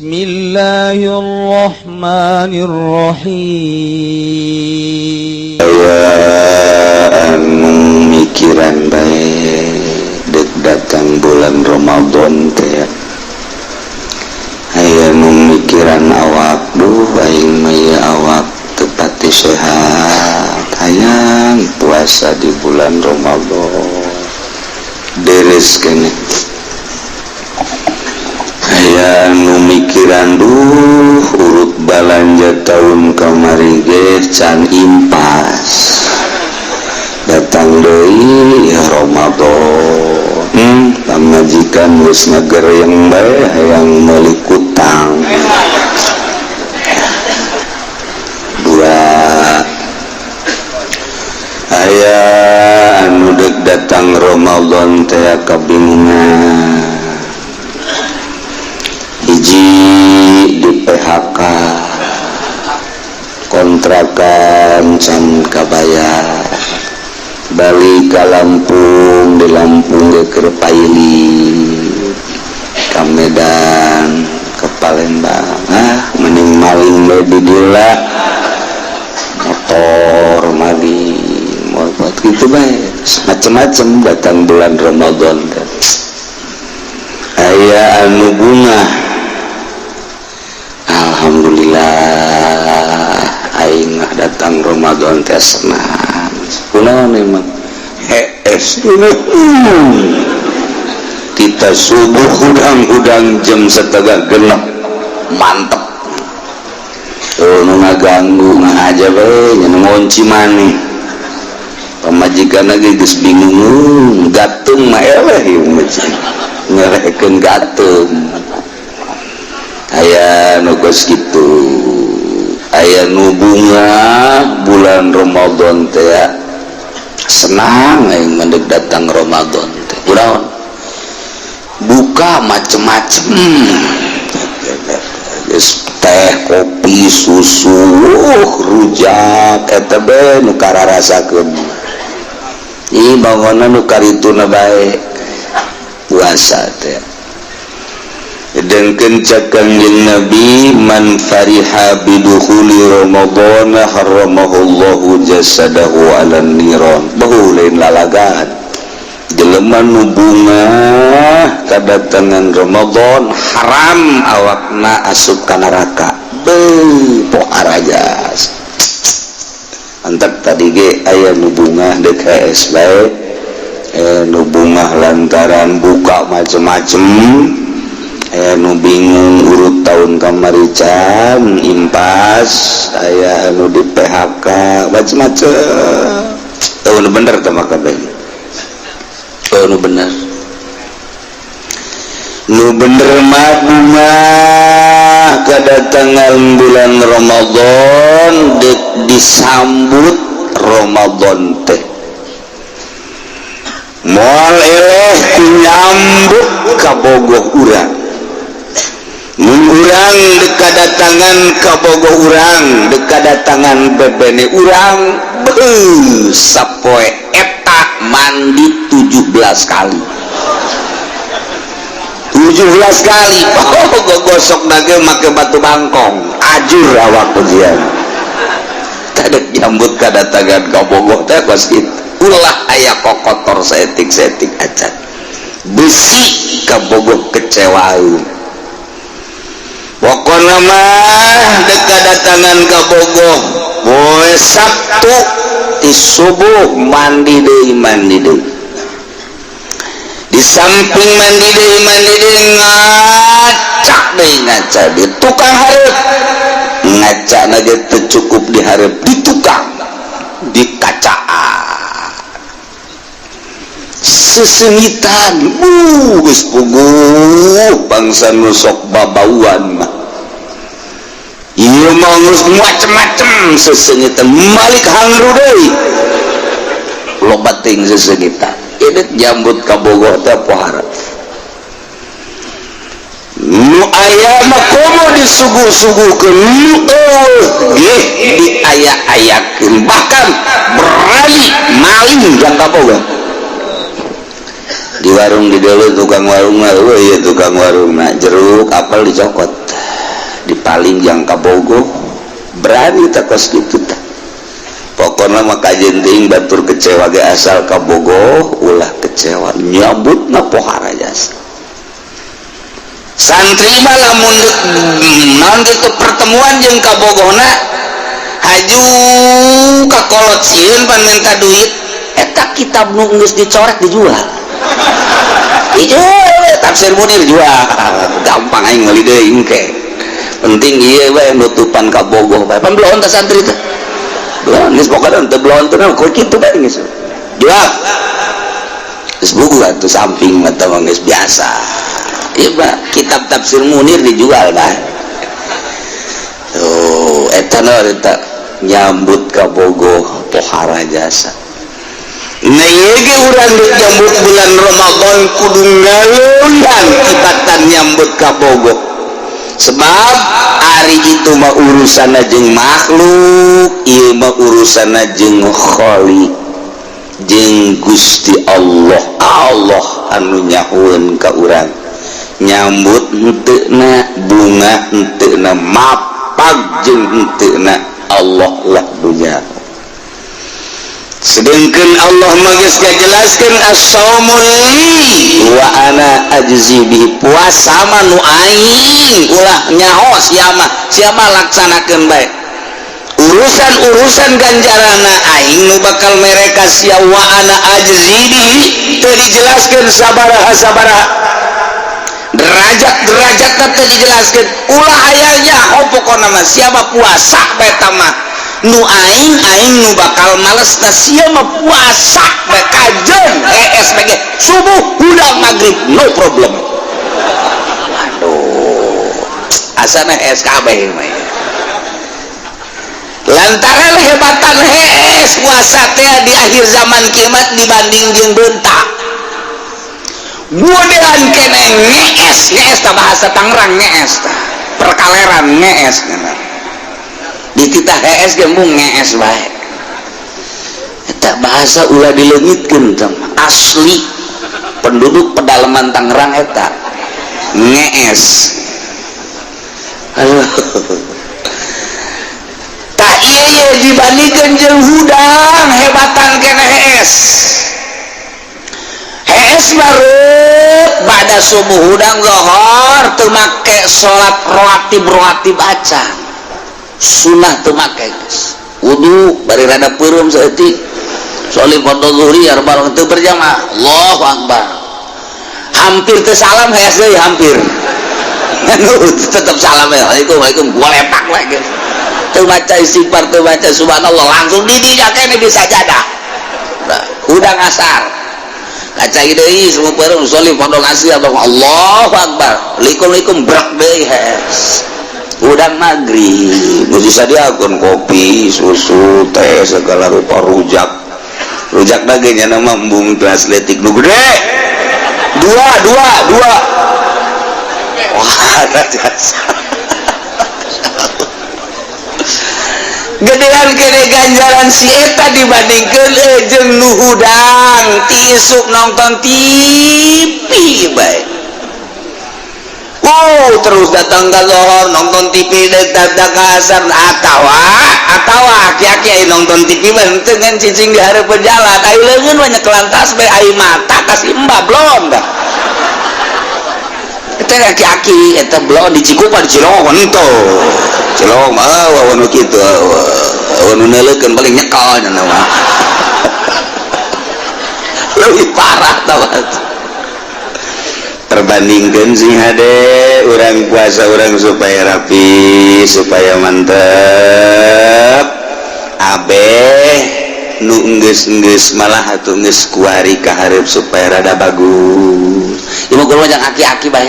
Bismillahirrahmanirrahim. Anu mikiran baik dek datang bulan Ramadan teh. Aya nu mikiran awak duh aing maya awak teu pati sehat. Hayang puasa di bulan Ramadan. Deres kene. Aya nu mikiran duh urut balanja tahun kamari ge can impas. Datang deui Ramadan. Pamajikan geus ngagereng bae hayang meuli kutang. Dua aya anu deuk datang Ramadan teh kabingungan. Hiji di PHK kontrakan can kabayar balik ke Lampung, di Lampung ke Kerpaili ke Medan ke Palembang mending maling lebih gila motor maling mau buat gitu baik macam-macam datang bulan Ramadan aya anu bunga. Alhamdulillah aing datang Ramadan teh senang. Kunaon emang kita subuh hudang-hudang jam 7:30 mantep. Nu ngaganggu aja bae nya ngonci maneh. Pamajikan lagi geus bingung gatung mah eleh ieu ngerekeun gatung. Aya nu geus kitu. Aya nu bunga bulan Ramadan teh senang aing mendek datang Ramadan teh. Kunaon? Buka macem-macem. Geus teh, kopi, susu, rujak eta bae nu kararasakeun. Ih bangunan nu karituna bae puasa teh. Dan kencakan Nabi man fariha bidukhuli Ramadan haramahullahu jasadahu ala niran. Bahu lain lalagan jelema nu bunga kadatangan Ramadan haram awakna asup ka neraka. Poar aja antak tadi ge aya nu bunga deuk HS bae nu bunga lantaran buka macem-macem. Aya nu bingung urut tahun kamari can impas. Aya anu di PHK macem-macem. Nu bener teh mah kabeh. Nu bener. Nu bener mah bunga kedatangan bulan Ramadan deuk disambut Ramadan teh. Moal eleh nyambut ka bogoh urang. Mun urang deuk kadatangan ka bogoh urang, deuk kadatangan bebene urang, sapoe eta mandi 17 kali. 17 kali. Gosok nage make batu bangkong. Ajur awak ujian. Kadek nyambut kadatangan ka bogoh teh kos kitu. Ulah aya kokotor setik-setik acan. Besi ka bogoh kecewaeun. Pokona mah deuk kadatangan ka bogoh poe Sabtu di subuh mandi deui di samping mandi deui ngaca deui ngaca di tukang hareup ngaca na ge teu cukup di hareup di tukang di kacaan sesengitan geus puguh bangsa nu sok babauan mah. Ieu mah geus macem-macem sesengitan malik hangru deui loba ting sesengitan ieu jambut ka bogoh teh pohara nu aya mah komo disuguh-suguhkeun diayak-ayakeun bahkan berani maling jang ka bogoh di warung di dulu tukang warung mah ieu tukang warung mah jeruk apel dicokot saling yang kabogoh berani tak kos gitu tak pokoknya maka jenting batur kecewa ge asal kabogoh ulah kecewa nyambut na pohara jasa santri mah lamun naon kitu pertemuan jeung kabogohna haju ka kolot sieun pan minta duit eta kitab nu geus dicoret dijual ieu tafsir Munir jual gampang aing meuli deui engke penting ieu we nutupan kabogoh bae pan belon teh santri teh belon geus pokona teu belon teh ku kitu bae geus jual geus buku atuh samping mah teh geus biasa ieu mah kitab tafsir Munir dijual bae tuh eta eta nyambut kabogoh pohara jasa nah iya urang nyambut bulan Ramadan kudu ngaleuyan ibatan nyambut kabogoh sebab hari itu mah urusan jeung makhluk ieu mah urusan jeung Khaliq jeung Gusti Allah anu nyahueun ka urang nyambut henteuna bunga henteuna mapag jeung henteuna Allah lah dunya sedangkan Allah magis ngajelaskeun as-shaumul li wa ana ajzi bihi puasa mah nu aing ulah nyaho siapa laksanakeun bae urusan ganjarana aing nu bakal mereka sia wa ana ajzi bihi teu dijelaskeun sabaraha derajat teu dijelaskeun ulah aya nyaho pokona mah siapa puasa bae mah nu aing nu bakal males da sia mah puasa bae kajeun SPG subuh hudang maghrib no problem aduh asana SKB mah lantaran hebatan puasa teh di akhir zaman kiamat dibanding jeung beuntak budean kene ngees tah bahasa Tangerang ngees tah perkaleran ngees di titah hees gembung ngees bae eta bahasa ulah dileungitkeun asli penduduk pedalaman Tangerang eta ngees tak ieu dibandingkeun jeung hudang hebatan kene hees baru pada subuh hudang lohor teu make salat rawatib acan sunnah teu make geus wudu bari rada peureum saeutik sholi fardhu zuhri arba'a teu berjamaah Allahu akbar hampir teu salam hees deui hampir tetep salam ya waalaikumsalam golepak we geus teu maca istighfar teu maca subhanallah langsung di dinya kene di sajadah hudang asar kaca deui semua peureum sholi fardhu asar Allahu akbar likum brak deui hees udang maghrib nu disadiakeun kopi susu teh segala rupa rujak dagenya nama embung gelas letik nu gede dua wah jasa gedean kene ganjaran si eta dibandingkeun jeung nu hudang tisuk nonton TV bae terus datang ke lohor nonton TV datang ke asar atawa aki-aki nonton TV teu ngan cicing di hareupeun jalan ai leungeun we nyekelan tasbih ai mata tas imba blon dah eta aki-aki eta blon di Cikupa di Cilongon henteu Cilongon mah wawan kitu wawan neuleukeun paling nyekal nya mah leuwih parah tah terbandingkan sih hade orang puasa orang supaya rapi supaya mantep abeh nu enggeus malah atuh geus kuari ka hareup supaya rada bagus ieu mah kudu jangan aki-aki bae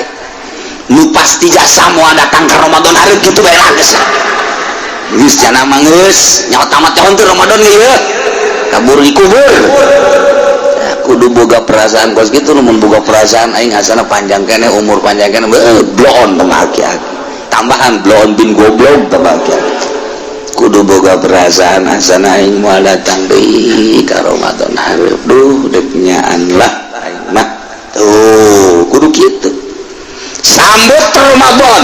nu pasti jasa moal datang ka Ramadan hareup kitu bae lah geus geus cenah mah geus nyaho tamat tahun teh Ramadan ieu kabur di kubur kudu boga perasaan kos gitu mun boga perasaan aing asana panjang kene umur panjang kene blon aki-aki tambahan blon bin goblok aki-aki kudu boga perasaan asana aing moal datang deui ka Ramadan hareup duh deuk nyaan lah aing mah tuh kudu kitu sambut Ramadan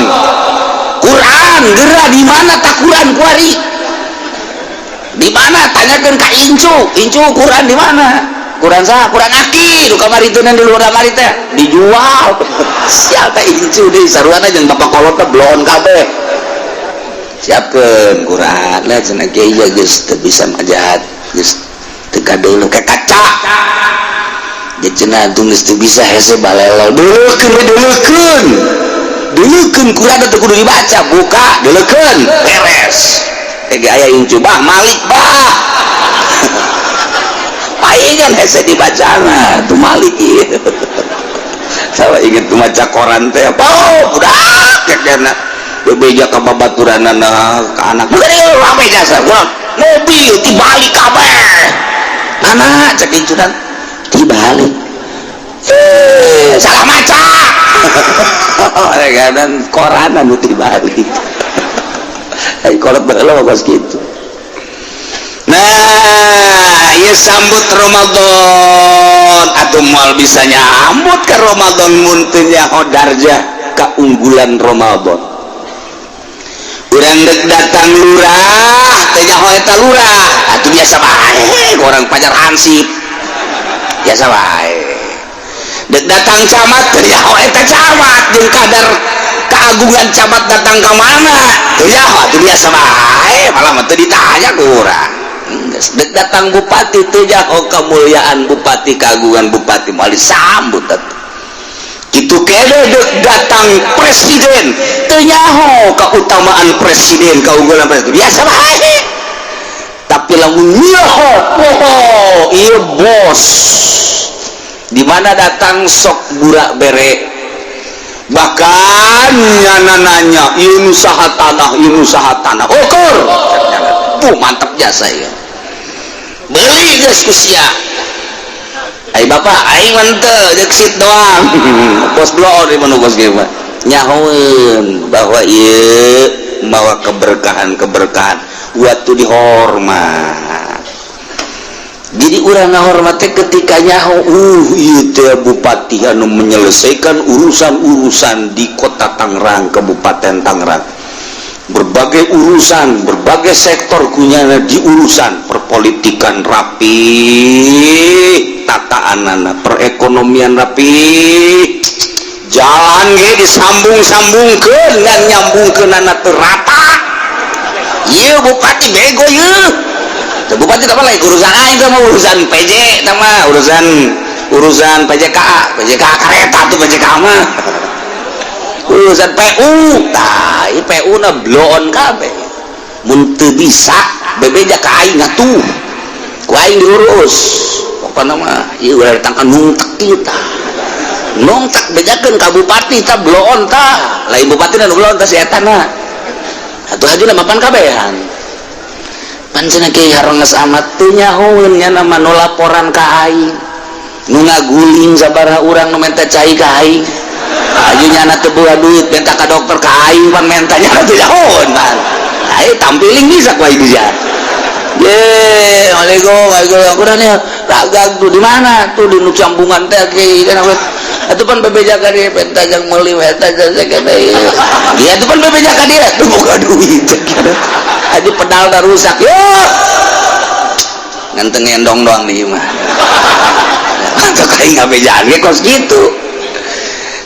Quran geura di mana takuran kuari di mana tanyakan ka incu ukuran di mana ukuran sah ukuran aki lu kamari teu di luar kamari teh dijual sial teh incu deui saruana jeung bapak kolot teh blon kabeh siapkeun ukuran lah cenah kieu ya geus teu bisa majahat geus teu kadeuleuh ke kaca jadi cenah geus teu bisa hese balelo deukeun kurang teh kudu dibaca buka deukeun beres teh aya incu bah malik bah paingan hese dibacana tuh malik ieu sawa inget maca koran teh apa budak kana bebeja ka babaturanana ka anak geus rame jasa mobil dibalik kabeh nana cek incunan dibalik salah maca dan koran anu dibalik kolot baheula kos kitu. Nah ieu sambut Ramadan atuh moal bisa nyambut ka Ramadan mun teu nyaho darjah kaunggulan Ramadan. Urang deuk datang lurah teu nyaho eta lurah atuh biasa bae urang pajar hansip biasa bae. Deuk datang camat teu nyaho eta camat jeung kadar keagungan camat datang ke mana teu nyaho atuh biasa bae malah mah teu ditanya ku urang. Deuk datang bupati teu nyaho kemuliaan bupati keagungan bupati moal disambut atuh. Kitu kene deuk datang presiden teu nyaho keutamaan presiden keunggulan presiden biasa bae. Tapi lamun nyaho poho ieu bos di mana datang sok burak bere bahkan nanya ieu usaha tanah ukur mantap jasa ya beli geus ku sia ai bapak aing mah teu deksit doang bos bloon di mana bos ge mah nyahoeun bahwa ieu mawa keberkahan waktu dihormat. Jadi urang ngahormate ketika nyaho ieu teh bupati anu menyelesaikan urusan-urusan di kota Tangerang, Kabupaten Tangerang. Berbagai urusan, berbagai sektor kunyana diurusan, perpolitikan rapi, tataanana, perekonomian rapi. Jalan ge disambung-sambungkeun ngan nyambungkeunana teu rata. Ieu bupati bego ieu. Bupati apa lagi urusan aing sama urusan PJ sama urusan PJKA kereta tuh PJKA mah urusan PU tah PU na bloon kabeh mun teu bisa bebeja ka aing atuh ku aing diurus pokona mah ieu ulah datang ka nungtek kita nungtek bejakeun ka bupati tah bloon tah lain bupati na bloon tah si eta na atuh hajuna mapan kabehan pancena kieu haronges amat teu nyahoeun nya nama nu laporan ka aing nu ngaguling sabaraha urang nu menta cai ka aing aju nyana teu boga duit menta ka dokter ka aing pan menta nyana teu nyahoeun pan ai tampiling bisa ku aing dia ye waalaikumsalam urangnya ragang tuh di mana tuh di nu cambungan teh kieu kana atuh pan bebeja ka dieu menta jang meuli eta kana ieu atuh pan bebeja ka dieu teu boga duit aja pedal dah rusak yo nganteng endong doang nih mah mantap kayak nggak bejaan kos gitu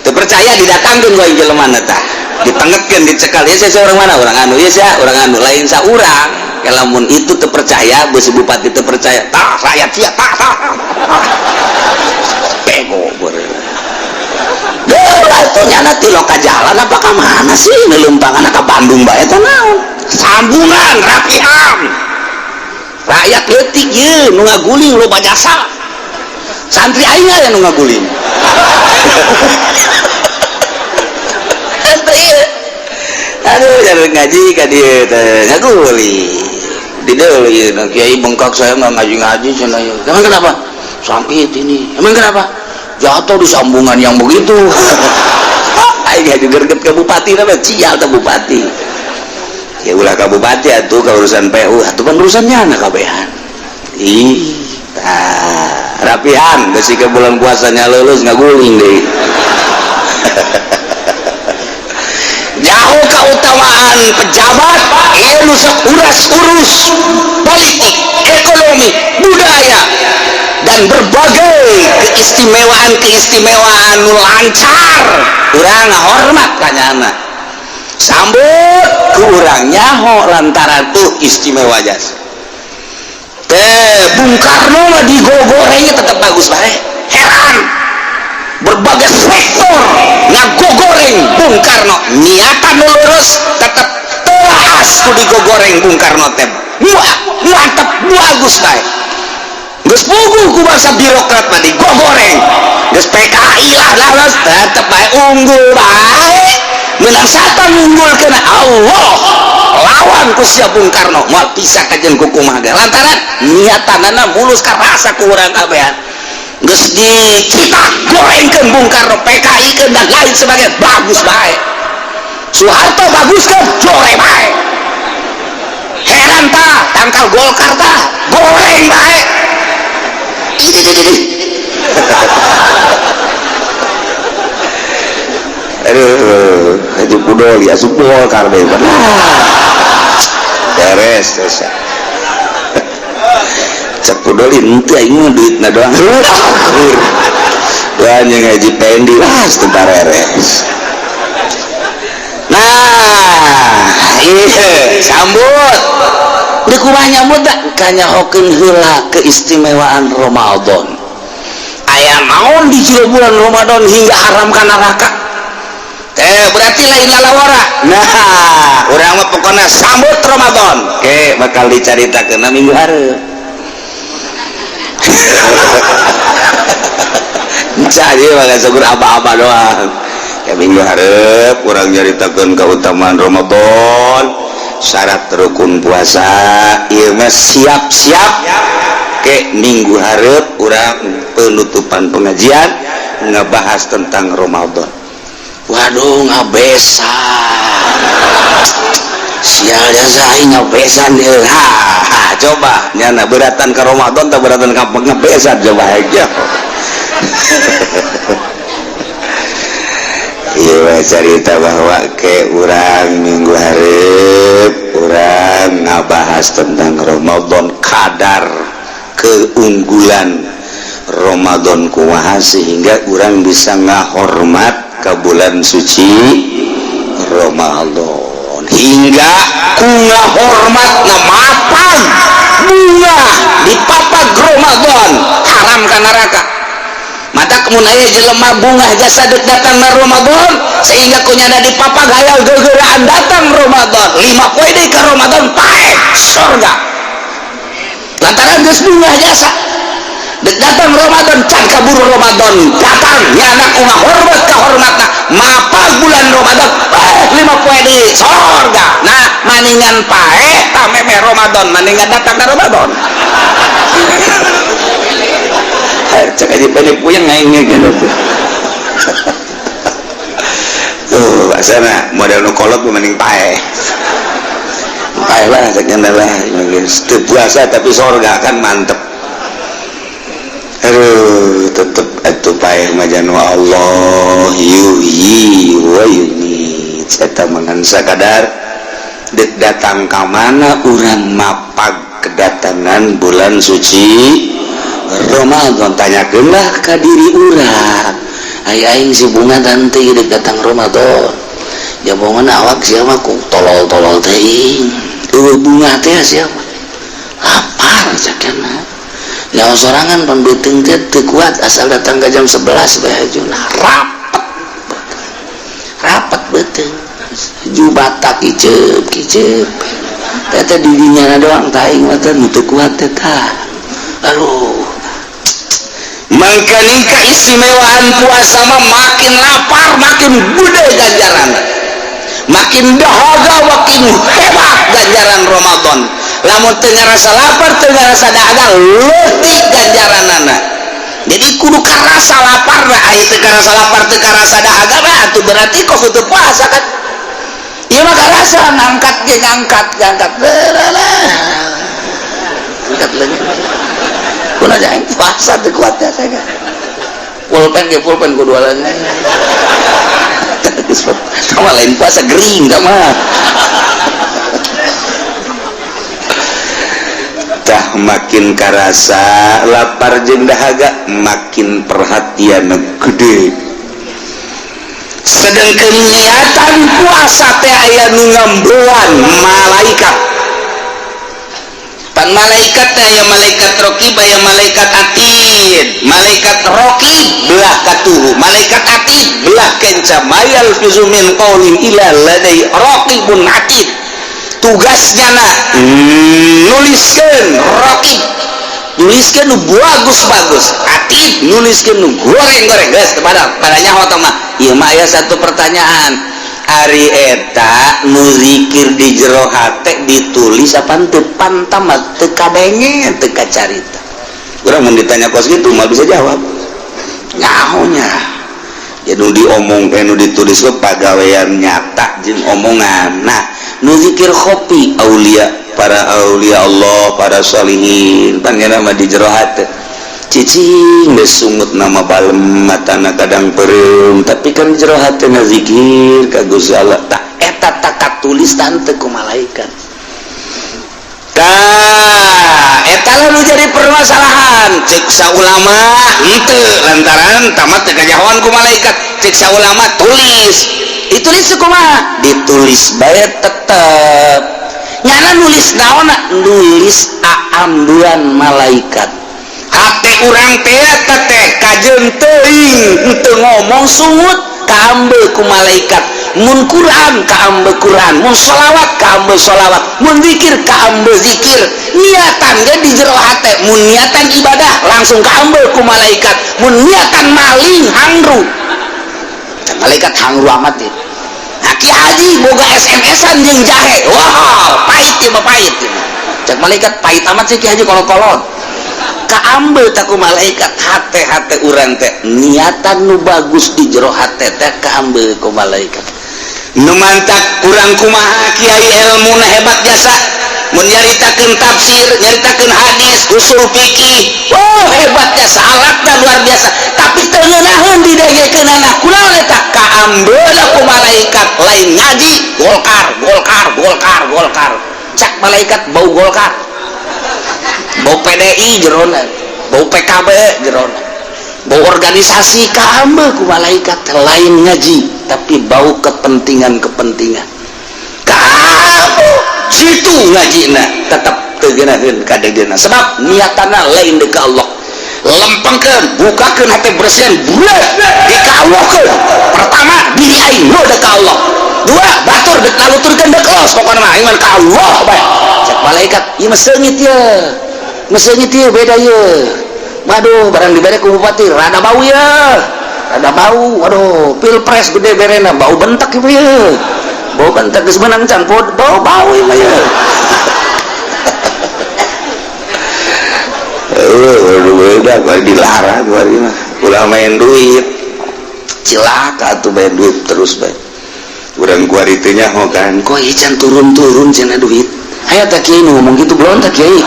terpercaya didatangkan gue jelema tah ditengetkeun dicekal ya saya orang mana orang anu ya saya orang anu lain saurang kalamun itu terpercaya bos bupati terpercaya tah rakyat sia tah bego atunya nanti lo ka jalan apa ka mana sih nelumpangan ka Bandung bae teh naon sambungan rapihan rakyat leutik ye nu ngaguling loba jasa santri aing aya nu ngaguling aduh jangan ngaji ka dieu teh ngaguling di deui ieu kiai bengkak saya enggak ngaji-ngaji cenah ieu emang kenapa sakit ini emang kenapa jatuh di sambungan yang begitu aing digerget ke bupati na cial teh bupati ya ulah ka bupati atuh ka urusan PU atuh kan urusannya anak kabehan ih rapihan geus ke bulan puasanya lulus ngaguling deui jauh keutamaan pejabat nu sok urus politik, ekonomi, budaya, dan berbagai keistimewaan nu lancar. Urang ngahormat kanyana, sambut ku urang nyaho lantaran tuh istimewa jasa. Bung Karno mah digogorengnya tetap bagus bae. Heran, berbagai sektor ngagogoreng Bung Karno, niatan nu lurus tetap telas ku digogoreng Bung Karno teh. Mantep bagus bae. Geus puguh ku bangsa birokrat mah digogoreng. Geus PKI lah lawas tetep bae unggul bae. Menang satan unggulkeun Allah. Lawan ku sia Bung Karno moal pisah ka jeung kukumaha ge lantaran niatanana mulus ka rasa ku urang kabehan. Geus dicitak gorengkeun Bung Karno, PKI keun dan lain sebagainya bagus bae. Soeharto bagus keun jore bae. Heran tah tangkal Golkar tah goreng bae. Aduh, Haji Pudoli asup Golkar deh. Beres terus. Cek Pudoli ente aing duitna doang. Doang yang Haji Pendi lah teu beres. Nah, iya sambut. Di kumaha nyambut da kanyahokeun heula keistimewaan Ramadan. Aya naon di jero bulan Ramadan hingga haram ka neraka? Berarti lain lalawara. Nah, urang mah pokona sambut Ramadan. Oke, bakal dicaritakeun minggu hareup. Jadi bakal segur apa-apa doang. Ya minggu hareup urang nyaritakeun kautamaan Ramadan, syarat rukun puasa, ieu mah siap-siap ke minggu hareup urang penutupan pengajian ngebahas tentang Ramadan. Waduh ngabesan sial jasa ngabesan dia. Coba nyana beratan ke Ramadan tak beratan ke ngabesan coba aja. Iya cerita bahwa ke urang minggu hareup urang ngabahas tentang Ramadan, kadar keunggulan Ramadan kumaha sehingga urang bisa ngahormat ke bulan suci Ramadan, hingga kunga hormat namapang bunga di papag Ramadan haram ka neraka. Mata kemun aya jelema bunga jasa datang na Ramadan sehingga kunyana di papag hayal gegeuraan datang Ramadan 5 poe deui ka Ramadan pae surga lantaran geus bunga jasa datang Ramadan can kaburu Ramadan datang nyana kumaha hormat ka hormatna mapag bulan Ramadan 5 poe deui surga. Nah maningan pae tameme Ramadan maningan datang ka Ramadan. Cek aja pada puyeng ngaingnya gitu. Tuh bahasana model nukolot mending pae. Pae lah ceknya lah puasa tapi surga kan mantep. Aduh tetep itu pae majanu Allah yuhyi wa yumiit eta mangan sakadar dek datang ka mana urang mapag kedatangan bulan suci Ramadan. Tanyakeunlah ka diri urang aing si bunga tante dek datang Ramadan jamongan awak siapa ku tolol-tolol teh bunga teh siapa lapar cakena nyawa sorangan pembeteng teh teu kuat asal datang ke jam 11 bae hajuna rapat beteng jubatak kicep teh dirinya doang taing mah teh teu kuat teh tah. Aduh mangkani keistimewaan puasa mah makin lapar makin gede ganjaran, makin dahaga makin hebat ganjaran Ramadan. Lamun teu ngarasa lapar teu ngarasa dahaga leutik ganjaranana. Jadi kudu karasa lapar da aya teu karasa lapar teu karasa dahaga mah atuh berarti kok teu puasa kan. Ieu mah karasa ngangkat ge ngangkat angkat lagi. Kuna jangan puasa teu kuat ya saya. Pulpen kudu alannya. Sama lain puasa gering sama. mah makin karasa, lapar jeung dahaga makin perhatian gede. Sedangkan niatan puasa teh aya nu ngambean malaikat. Pan malaikat teh aya malaikat raqib, aya malaikat atid. Malaikat raqib belah katuhu, malaikat atid belah kenca. Mayal fizu min qaulin illa ladai raqibun atid. Tugasnya nuliskan raqib, nuliskan nu bagus-bagus, atid nuliskan nu goreng-goreng guys pada nyawa mah. Ieu mah aya satu pertanyaan, ari eta nu zikir di jero hate ditulis apa teu pantamat teu kadenge teu kacarita. Urang mun ditanya kos kitu mah bisa jawab nyahonya. Ya nu diomong nu ditulis ke pagawean nyata jeung omongan. Nah nu zikir khofi aulia, para aulia Allah, para sholihin panggana mah di jero hate cicing geus sungut nama balem matana kadang peureum, tapi kan jero hatena zikir ka Gusti Allah. Tah eta tak katulis tante ku malaikat. Eta nu jadi permasalahan cek saulama henteu lantaran tamat teu kajahoan ku malaikat. Cek saulama tulis, ditulis kumaha? Ditulis bae tetep nyana nulis naonna, nulis aambuan malaikat. Hate urang teh eta teh kajeung teuing henteu ngomong sungut kaambe ku malaikat. Mun Quran kaambe Quran, mun sholawat kaambe sholawat, mun zikir kaambe zikir. Niatan ge di jero hate, mun niatan ibadah langsung kaambe ku malaikat. Mun niatan maling hangru, malaikat hangru amat ya. Nah, Ki Haji boga SMS-an jeung jahe. Wow, pahit ya mah pahit. Cek malaikat pahit amat sih Ki Haji kolot-kolot. Kaambe tak ku malaikat hate-hate urang teh. Niatan nu bagus di jero hate teh kaambe ku malaikat. Nu mantak urang kumaha kiai ilmuna hebat jasa. Mun nyaritakeun tafsir, nyaritakeun hadis, usul fikih, oh hebat jasa, alatna luar biasa. Tapi teu ngeunaheun didayekeunana. Kunaon eta? Kaambeula ku malaikat, lain ngaji, golkar. Cak malaikat bau golkar. Bau PDI jerona, bau PKB jerona, bau organisasi kaambe ku malaikat, lain ngaji, tapi bau kepentingan. Kamu situ ngajina tetap tegenakeun ka degena sebab niatana lain deuk Allah. Lempengkeun, bukakeun hate bersihan bulat dikawuhkeun. Pertama diri aing nu deuk ka Allah. Dua batur deuk kaluturkeun deuk Allah. Pokona mah iman ka Allah bae. Cek malaikat, ieu mah seungit ye. Meseungit ieu beda ye. Waduh, barang dibere ku bupati rada bau ye. Rada bau. Waduh, pilpres gede berena bau bentek ieu ye. Bau bentek geus menang can bau ieu mah ye. Beda kalau dilarang kali mah ulah main duit cilaka tuh main duit terus bae urang kuari teh nyaho kan kok ican turun-turun cenah duit aya tak kiai ngomong gitu belum tak kiai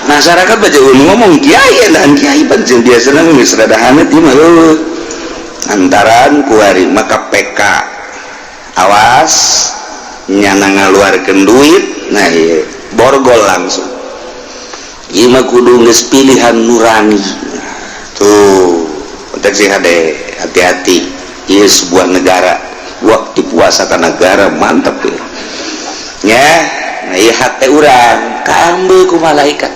masyarakat baca ngomong kiai dan kiai pancen dia senang geus rada hanet ieu mah antaran kuari maka PK awas nyana ngaluarkeun duit nah ieu borgol langsung ieu mah kudu geus pilihan nurani tuh untuk sih hati-hati ieu sebuah negara waktu puasa ka negara mantap ya nah ieu hate urang kaambe ku malaikat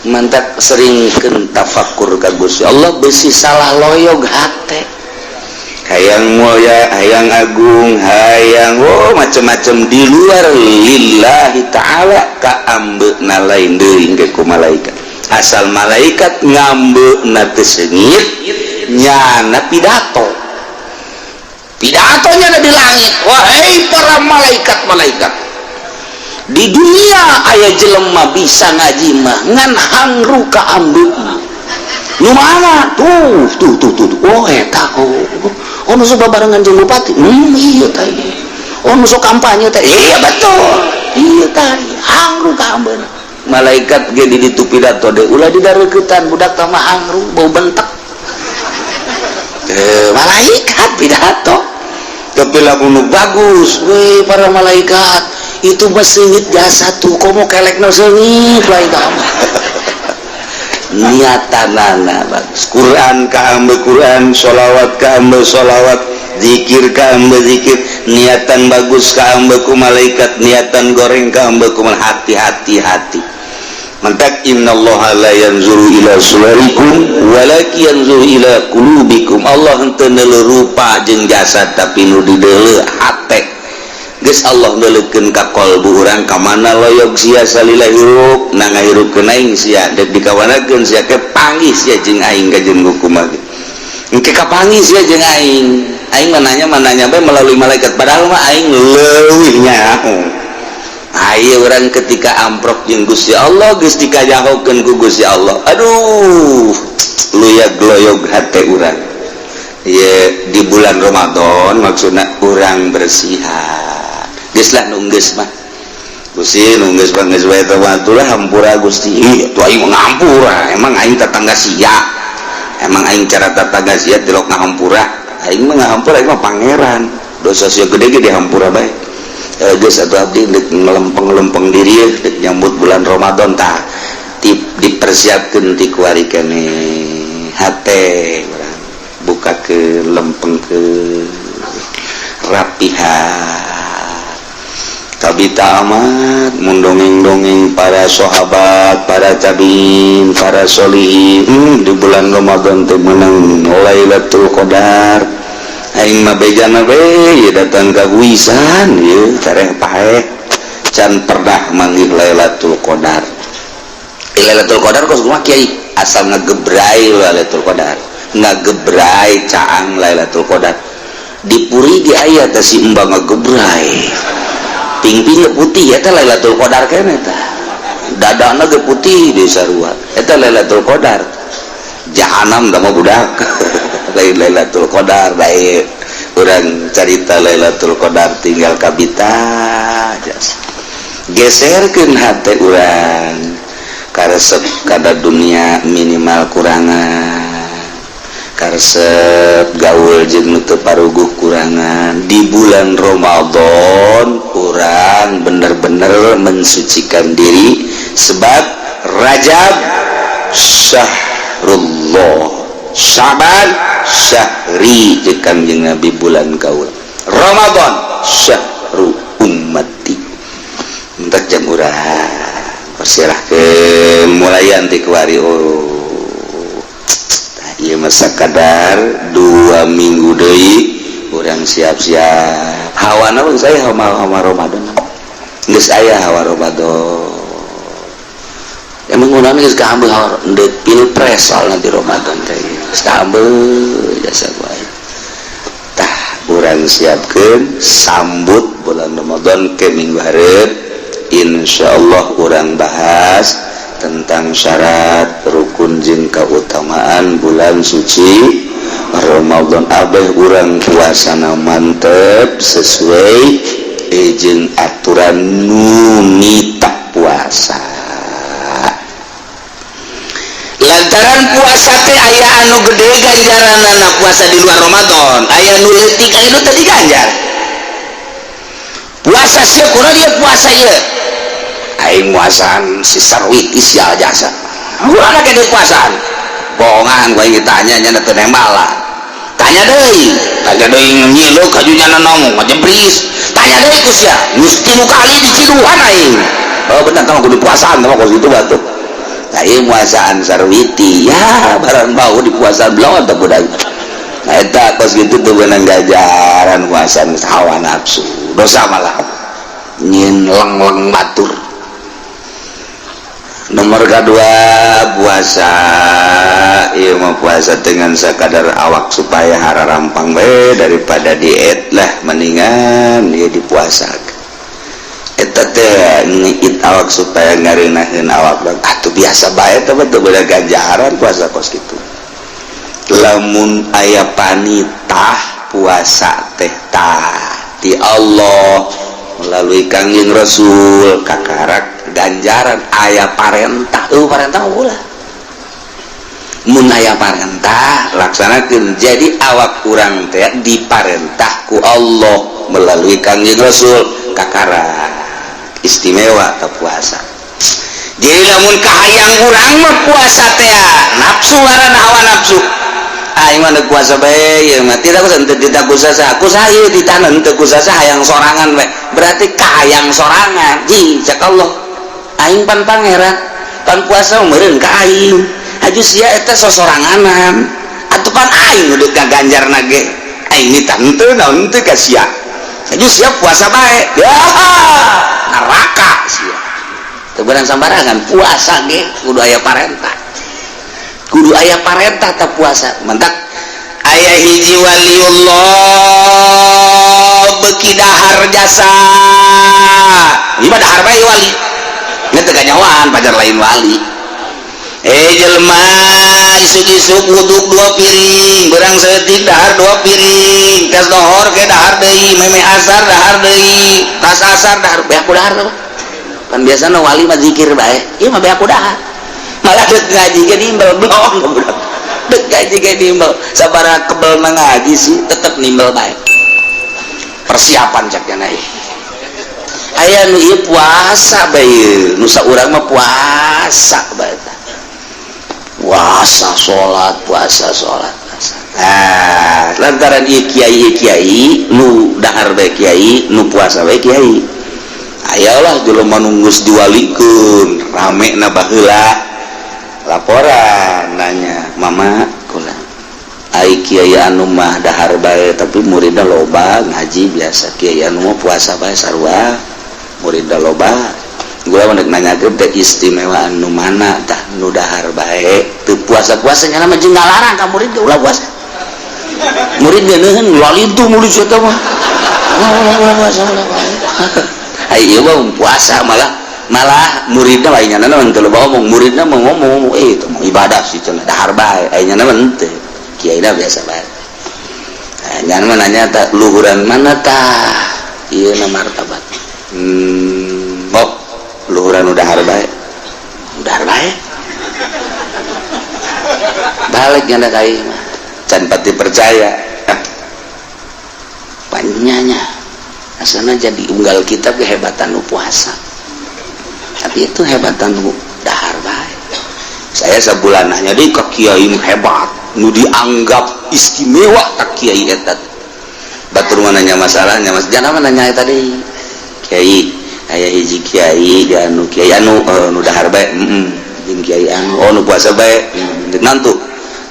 mantap seringkeun tafakur ka Gusti Allah beusi salah loyog hate hayang mulia hayang agung hayang macam-macam di luar lillahi ta'ala kaambeuna lain deui ge ku malaikat asal malaikat ngambeuna teu seungit nyana pidatonya di langit wahai para malaikat di dunia aya jelema bisa ngaji mah ngan hangru kaambeuna nu mana tuh oh eta oh nu sok barengan jeung bupati iya tadi oh nu sok kampanye teh iya betul iya tadi hangru kaambeuna malaikat ge di ditu pidato deui ulah didareuketan budak teh mah hangru bau bentek malaikat pidato tapi lagu nu bagus we para malaikat itu mah seungit jasa tuh komo kelek no seungit lah itu niatanana bagus Quran ka hamba Quran sholawat ka hamba sholawat zikir ka hamba zikir niatan bagus ka hamba ku malaikat niatan goreng ka hamba ku hati-hati mantak innallaha la yanzuru ila suwarikum walaki yanzuru ila qulubikum Allah henteu neuleuh rupa jeung jasad tapi nu dideuleuh hate geus Allah neuleukeun ka qalbu urang ka mana loyog sia salila hirup na ngahirupkeun aing sia dek dikawanakeun sia ke panggih sia jeung aing ka jeung kumaha engke kapanggih sia jeung aing mananya bae melalui malaikat padahal mah aing leuwih nyaho aya urang ketika amprok jeung Gusti Allah geus dikajahokeun ku Gusti Allah aduh luyag gloyog hate urang ye di bulan Ramadan maksudna urang bersihan geus lah nunggeus mah Gusti nunggeus geus wae tawatulah hampura Gusti atuh aing ngahampura emang aing tetangga sia emang aing cara tetangga sia tilok ngahampura aing mah ngahampura aing mah pangeran dosa sia gede ge dihampura bae geus atuh abdi deuk ngelempeng-lempeng diri deuk nyambut bulan Ramadan tah dipersiapkeun ti kuari kene hate urang buka ke lempeng ke rapihan kabita amat mundongeng-dongeng para sahabat para tabiin para sholihin di bulan Ramadan teh meunang Lailatul Qadar aing mah bejana we datang ka wisan ieu tareh pae can pernah manggih Lailatul Qadar Lailatul Qadar kos kumaha kiai asal ngagebrai Lailatul Qadar ngagebrai caang Lailatul Qadar dipuri di aya teh si embang ngagebrai pingping putih eta Lailatul Qadar keneh tah dadana ge putih di sarua eta Lailatul Qadar jahanam da mah budak lain Lailatul Qadar bae urang carita Lailatul Qadar tinggal kabita geserkeun hate urang karesep kada dunia minimal kurangan karesep gaul jeung nu teu paruguh kurangan di bulan Ramadan urang bener-bener mensucikan diri sebab Rajab syahrullah Syaban syahri jeung Kanjeng Nabi bulan gaul Ramadan syahru ummati entek jam urang persilahkeun mulayan ti kuari ieu mah sakadar 2 minggu deui urang siap-siap hawana mah saya hawa Ramadan geus aya hawa Ramadan emang urang geus kahambeuh hawa deuk pilpres soalna di Ramadan teh geus kahambeuh jasa bae tah urang siapkeun sambut bulan Ramadan ke minggu hareup insyaallah urang bahas tentang syarat rukun jeung kautamaan bulan suci Ramadan abeh urang puasana mantep sesuai jeung aturan nu nita puasa lantaran puasa teh aya anu gede ganjaranna puasa di luar Ramadan aya nu leutik aya nu teu diganjar puasa sia kunaon dia puasa ieu aing muasan si sarwit isia jasa urang ge di puasaan bohongan gua ingin tanya nya teu nembal lah tanya deui nyilu kajunya nong ngajebris tanya deui ku sia geus 3 kali diciluhan aing oh bener tah kudu puasaan tah kos kitu batur nah ieu muasaan sarwiti ya barang bau di puasaan belum tah budak nah eta kos kitu teu beunang gajaran puasaan hawa nafsu dosa malah nyin leng-leng batur nomor kedua puasa iya mau puasa dengan sekadar awak supaya hara rampang bae daripada diet lah mendingan dia dipuasa eta teh ngiit awak supaya ngareunaheun awak atuh biasa bae teh betul bener ganjaran puasa kos kitu lamun aya panitah puasa teh tah di Allah melalui Kangjeng Rasul kakarak ganjaran aya parentah parentah ulah mun aya parentah laksanakeun jadi awak urang teh diparentah ku Allah melalui Kangjeng Rasul kakarak istimewa ke puasa. Jadi lamun kahayang urang mah puasa teh nafsu ngaran hawa nafsu. Aing mah puasa bae ieu mah tidak kusasa ieu ditanen teu kusasa hayang sorangan we. Berarti kahayang sorangan. Ji cek Allah. Aing pan pangeran pan puasa meureun ka aing. Aju sia eta sosoranganan. Atuh pan aing udah kaganjarna ge. Aing mita henteu naon teu ka sia. Aju sia puasa bae. Ya neraka sia. Teu beurang sambarangan puasa ge kudu aya parentah. Kudu aya parentah ta puasa. Mentak aya hiji waliullah beki dahar jasa. Ieu dahar bae wali. Nya teu kanyawaan pajar lain wali. Jelema isuk-isuk wuduk 2 piring, beurang seeutik dahar 2 piring, tes dohor ke dahar deui, meme asar dahar deui, tas asar dahar beak ku dahar apa? Kan biasana wali mah zikir bae, ieu mah beak ku dahar. Malah deuk ngaji ge nimbel blong budak. Deuk ngaji ge nimbel, sabaraha kebel na ngaji sih tetep nimbel bae. Persiapan cak cenah ieu. Aya nu ieu puasa bae ieu, nu saurang mah puasa bae. Puasa sholat puasa. Nah, lantaran ieu kiai nu dahar bae kiai, nu puasa bae kiai. Ayolah jelema nu geus diwalikeun, ramena baheula laporan nanya, "Mama, kunaon? Ai kiai anu mah dahar bae tapi muridna loba ngaji biasa, kiai anu mah puasa bae sarua, muridna loba." Gua mendek nanyakeun teh istimewa anu mana tah nu dahar bae teu puasa-puasa nya mah jeung ngalarang ka murid ge ulah puasa. Murid ge neuheun lalintu murid eta mah. Ai ieu mah puasa malah muridna lain nya naon teu loba ngomong, muridna mah ngomong itu mah ibadah sih cenah dahar bae aya nya naon teu. Kiaina biasa bae. Nya mah nanya tah luhuran mana tah ieu na martabat. Luhuran udah harbae balik nyanda kai mah can pati percaya panjanya asana jadi unggal kitab kehebatan nu puasa tapi itu hebatan nu dahar bae. Saya sebulan hanya di ka kiai hebat nu dianggap istimewa ka kiai eta batur mananya masalahnya mas jangan nanya tadi kiai aya hiji kiai anu nu dahar bae jeung kiai anu nu puasa bae deuk nantu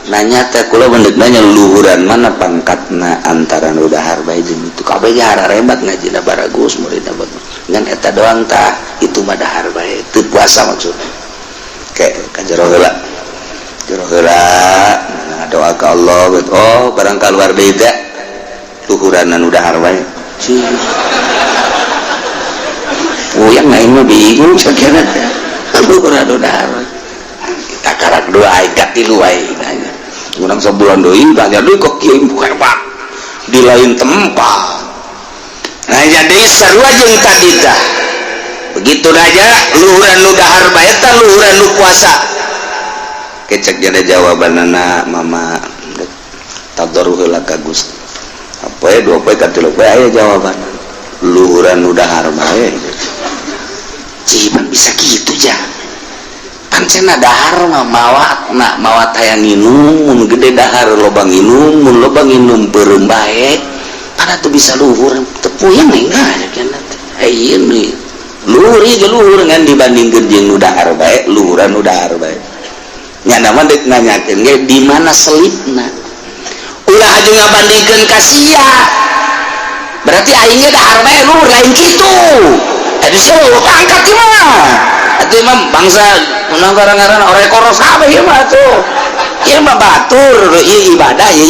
nanya teh kula mendek nanya luhuran mana pangkatna antara nu dahar bae jeung itu kabeh ge hararebat ngajina baragus muridna ngan eta doang tah itu mah dahar bae teu puasa maksudna ke jero heula doa ka Allah barang kaluar deui teh luhuran anu dahar bae yang lain mah bingung sakena teh luhuran dahar kita karak dua ikat tilu wae nanya urang sabulan deui tanya deui kok kieu hebat di lain tempat. Nah jadi sarua jeung tadi tah begitu aja luhuran nu dahar bae tah luhuran nu puasa kecek jadi jawabanana mama tadaruh heula ka Gusti apoe dua poe ka tilu poe aya jawaban luhuran nu dahar bae. Ciban bisa gitu ja pancena dahar mah mawat hayang nginum mun gede dahar loba nginum beureum bae kana teu bisa luhur teu puyeng enggak cenah ieu nih luhur ngan dibandingkeun jeung nu dahar bae luhuran nu dahar bae nya mah deuk nanyakeun ge di mana selipna ulah aju ngabandingkeun ka sia berarti aing ge dahar bae luhur lain kitu. Jadi seluruh pangkat mah itu mah bangsa ngaran orekoros kabeh ieu mah tuh ieu mah batur ieu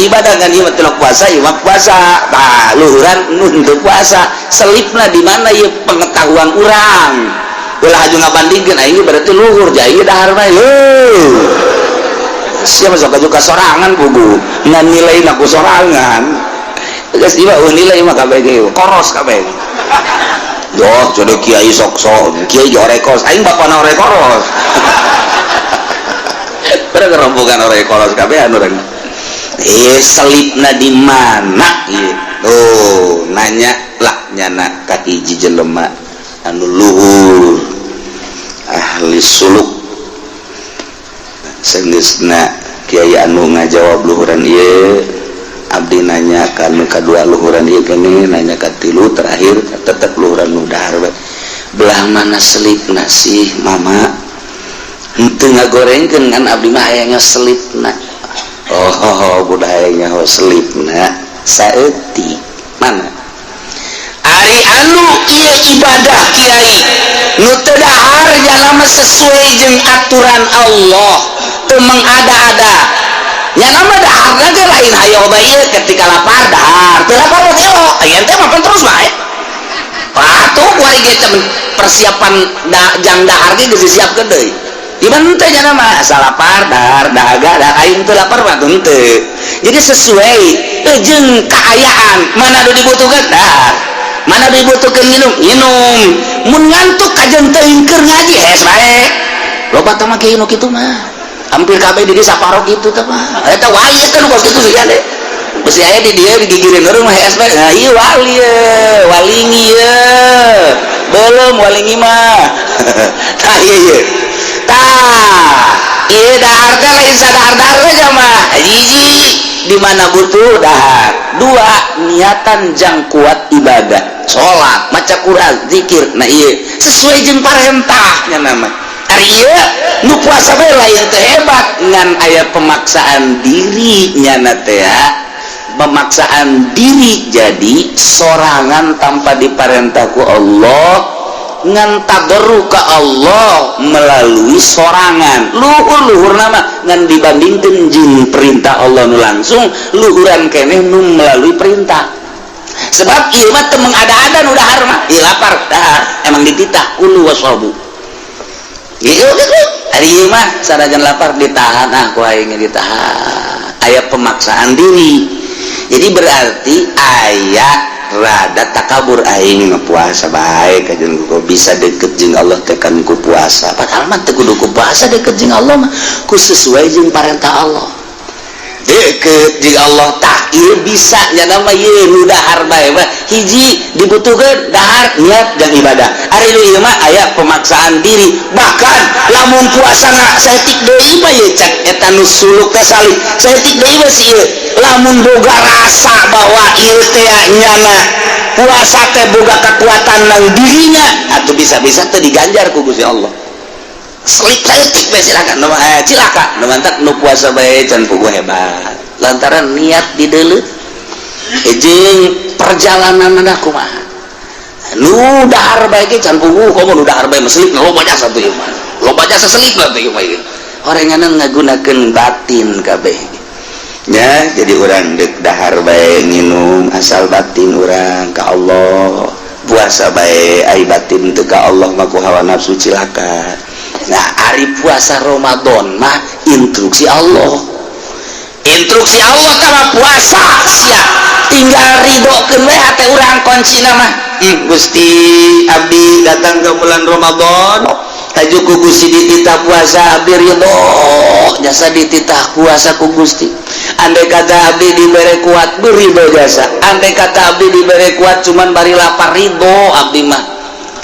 ibadah kan ieu mah telok puasa ieu mah puasa tah luhuran nu teu puasa selipna di mana ieu pengetahuan urang ulah aju ngabandingkeun aing berarti luhur ja ieu dahar bae sia mah sok ka sorangan bubu ngan nilaina ku sorangan geus ieu nilai mah kabeh ge koros kabeh. Doh, jodoh kiai sok-sok, kiai orekos, aing bapana orekoros. Pada kerombongan orekoros kabehan orang. Selipna di mana? Tuh, nanya lah nyana ka hiji jelema anu luhur ahli suluk seungeusna kiai anu ngajawab luhuran ieu abdi nanya ka anu kadua luhuran ieu keneh nanya ka tilu terakhir tetep luhuran nu dahar belah mana selipna sih mama henteu ngagorengkeun kan abdi mah aya selipna oh budayanya selipna saeuti mana ari anu ieu ibadah kiai nu teu dahar jalma sesuai jeung aturan Allah teu mengada-ada nya nama daharna ge lain hayo bae ketika lapar dahar teu lapar mah teu aya teh makan terus bae atuh kuari ge persiapan jang dahar ge geus disiapkeun deui iman teh nya nama asal lapar dahar dahaga dah aing teu lapar mah teu jadi sesuai jeung kaayaan mana anu dibutuhkeun dahar mana dibutuhkeun nginum mun ngantuk kajen teu ingkeur ngaji hees bae loba teh mah kieu nu kitu mah hampir kabeh di dieu saparok kitu teh mah eta wali teh nu kos kitu sih ade besi aya di dieu digigireun urang mah hees bae nah ieu wali walingi belum walingi mah tah ieu tah ieu dahar teh lain sadahar-dahar aja mah hiji di mana butuh dahar dua niatan jang kuat ibadah sholat maca Quran zikir nah iya sesuai jeung parentahnya nama ari ieu nu puasa bae lain teh hebat ngan aya pemaksaan diri nyana teh pemaksaan diri jadi sorangan tanpa diparentah ku Allah ngan tabarruk ka Allah melalui sorangan luhur nama ngan dibandingkeun jeung perintah Allah nu langsung luhuran keneh nu melalui perintah sebab ieu mah teu mengada-ada nu dahar mah ieu lapar dahar emang dititah kulu waswabu ieu ari ieu mah sanajan lapar ditahan ku aing ditahan aya pemaksaan diri jadi berarti aya rada takabur aing puasa bae kajen ku bisa deket jeung Allah tekan ku puasa padahal mah teu kudu ku puasa deket jeung Allah mah ku sesuai jeung parentah Allah deket jeung Allah tah ieu bisa nya nama ieu nu dahar bae mah hiji dibutuhkeun dahar niat dan ibadah ari nu ieu mah aya pemaksaan diri bahkan lamun puasana saeutik deui mah ieu cek eta nu suluk teh salih saeutik deui mah si ieu lamun boga rasa bahwa ieu teh nyana puasa teh boga kekuatan nang dirinya atuh bisa-bisa teh diganjar ku Gusti Allah selip saeutik bae silakan cilaka nu mantap nu puasa bae can puguh hebat lantaran niat dideuleuh jeung perjalananna kumaha nu dahar bae ge can puguh komo nu dahar bae selip loba jasa teh ieu mah loba jasa selip teh ieu mah orenganan ngagunakeun batin kabeh ya jadi orang dek dahar bae nginum asal batin orang ka Allah puasa bae ai batin teu ka Allah mah ku hawa nafsu cilaka nah ari puasa Ramadan mah instruksi Allah kana puasa sia tinggal ridokeun we hate urang kuncina mah Gusti abdi datang ke bulan Ramadan taju ku Gusti dititah puasa abdi ridho jasa dititah puasa ku Gusti andai kata abdi dibere kuat berido jasa andai kata abdi dibere kuat cuman bari lapar ridho abdi mah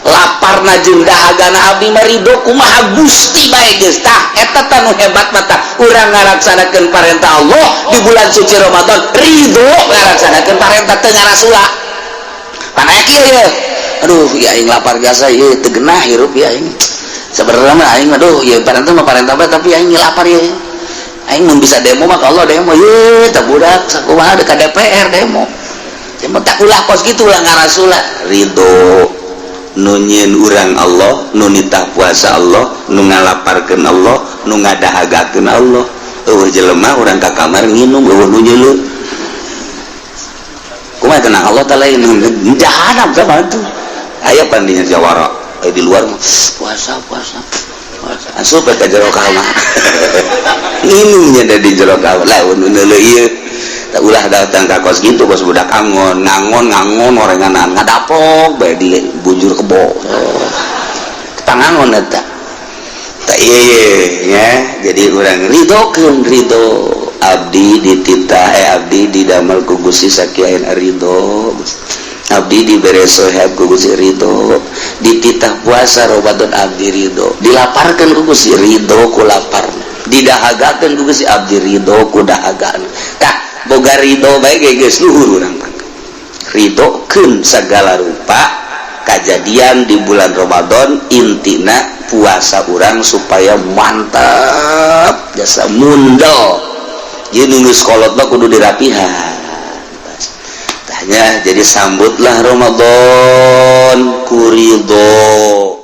lapar na jeung dahagana abdi mah ridho kumaha Gusti bae geus tah eta tanu hebat mah tah urang ngalaksanakeun parentah Allah di bulan suci Ramadan ridho ngalaksanakeun parentah teu ngarasula panae kieu ye aduh ya aing lapar jasa ieu teu genah hirup ya aing sebenarnya mah aing aduh ya parentah mah parentah bae tapi aing lapar ye aing mun bisa demo mah kalau demo ye tah budak sakumaha ka DPR demo tak ulah kos kitu ulah ngarasula ridho nu nyieun urang Allah nu nitah puasa Allah nu ngalaparkeun Allah nu ngadahagakeun Allah eueuh jelema urang ka kamar nginum eueuh nu nyeuleuh kumaha tenang Allah teh lain jahanam teh bantu aya pandinya jawara di luar puasa asup ka jero kamar nginumnya da di jero kamar lamun neuleuh ieu tak ulah datang ka kos gitu bos budak ngangon orenganan ngadapok bae di bujur kebo tangangon eta tak ieu ya jadi urang ridhokeun ridho abdi dititah abdi didamel ku Gusti sakiaeun ridho abdi dibere sohab ku Gusti ridho dititah puasa Ramadan abdi ridho dilaparkeun ku Gusti ridho ku lapar didahagakeun ku Gusti abdi ridho ku dahagana tah boga ridho bae geus luhur urang mah ridhokeun sagala rupa kejadian di bulan Ramadan intina puasa urang supaya mantap jasa mundal jadi nunggu sekolot mah kudu dirapihan tanya jadi sambutlah Ramadan kuridho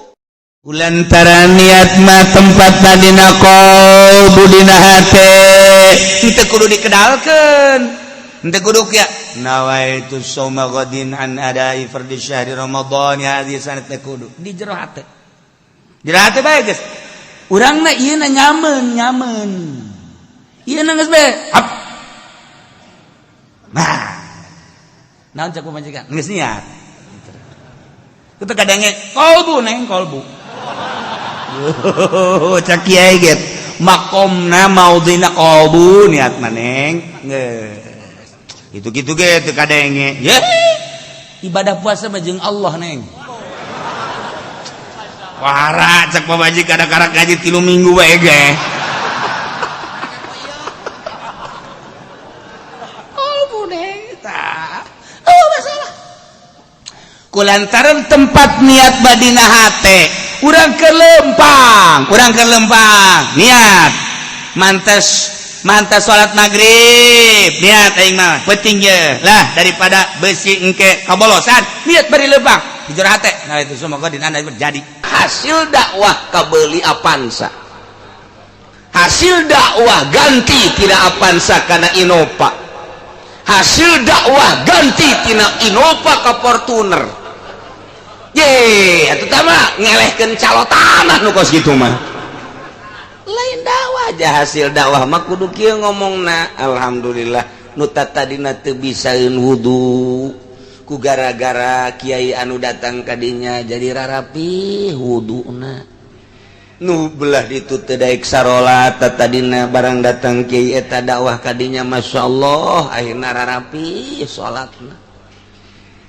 kulantaran niat mah tempat dina qalbu dina hate teu kudu dikedalkeun teu kudu ya nawaitu shauma ghadin an adai fardhi syahri ramadan ya hadis sanad teu kudu di jero hate bae geus urang na ieu na nyaman ieu na geus bae nah naon cak pamajikan geus niat kitu kadenge qalbu neng qalbu cak kiai get makomna maudina qalbu niat maneng geus gitu-gitu ge teu kadenge ye ibadah puasa mah jeung Allah neng wara cak pamaji kada-kada ngaji 3 minggu bae ge qalbu neng tah masalah kulantaran tempat niat badina hate urang kelempang niat mantas salat maghrib niat aing mah penting ye lah daripada besi engke kabolosan niat bari lempang di jero hate nah itu semoga dina terjadi hasil dakwah kabeuli Avanza hasil dakwah ganti tina Avanza kana Innova hasil dakwah ganti tina Innova ka Fortuner ye atuh tah mah ngelehkeun calotan nu kos kitu mah lain dakwah aja hasil dakwah mah kudu kieu ngomongna alhamdulillah nu tadina teu bisaeun wudu ku gara-gara kiai anu datang ka dinya jadi rarapi wuduna nu belah ditu teu daek sarolat tadina barang datang kiai eta dakwah ka dinya masyaallah akhirna rarapi salatna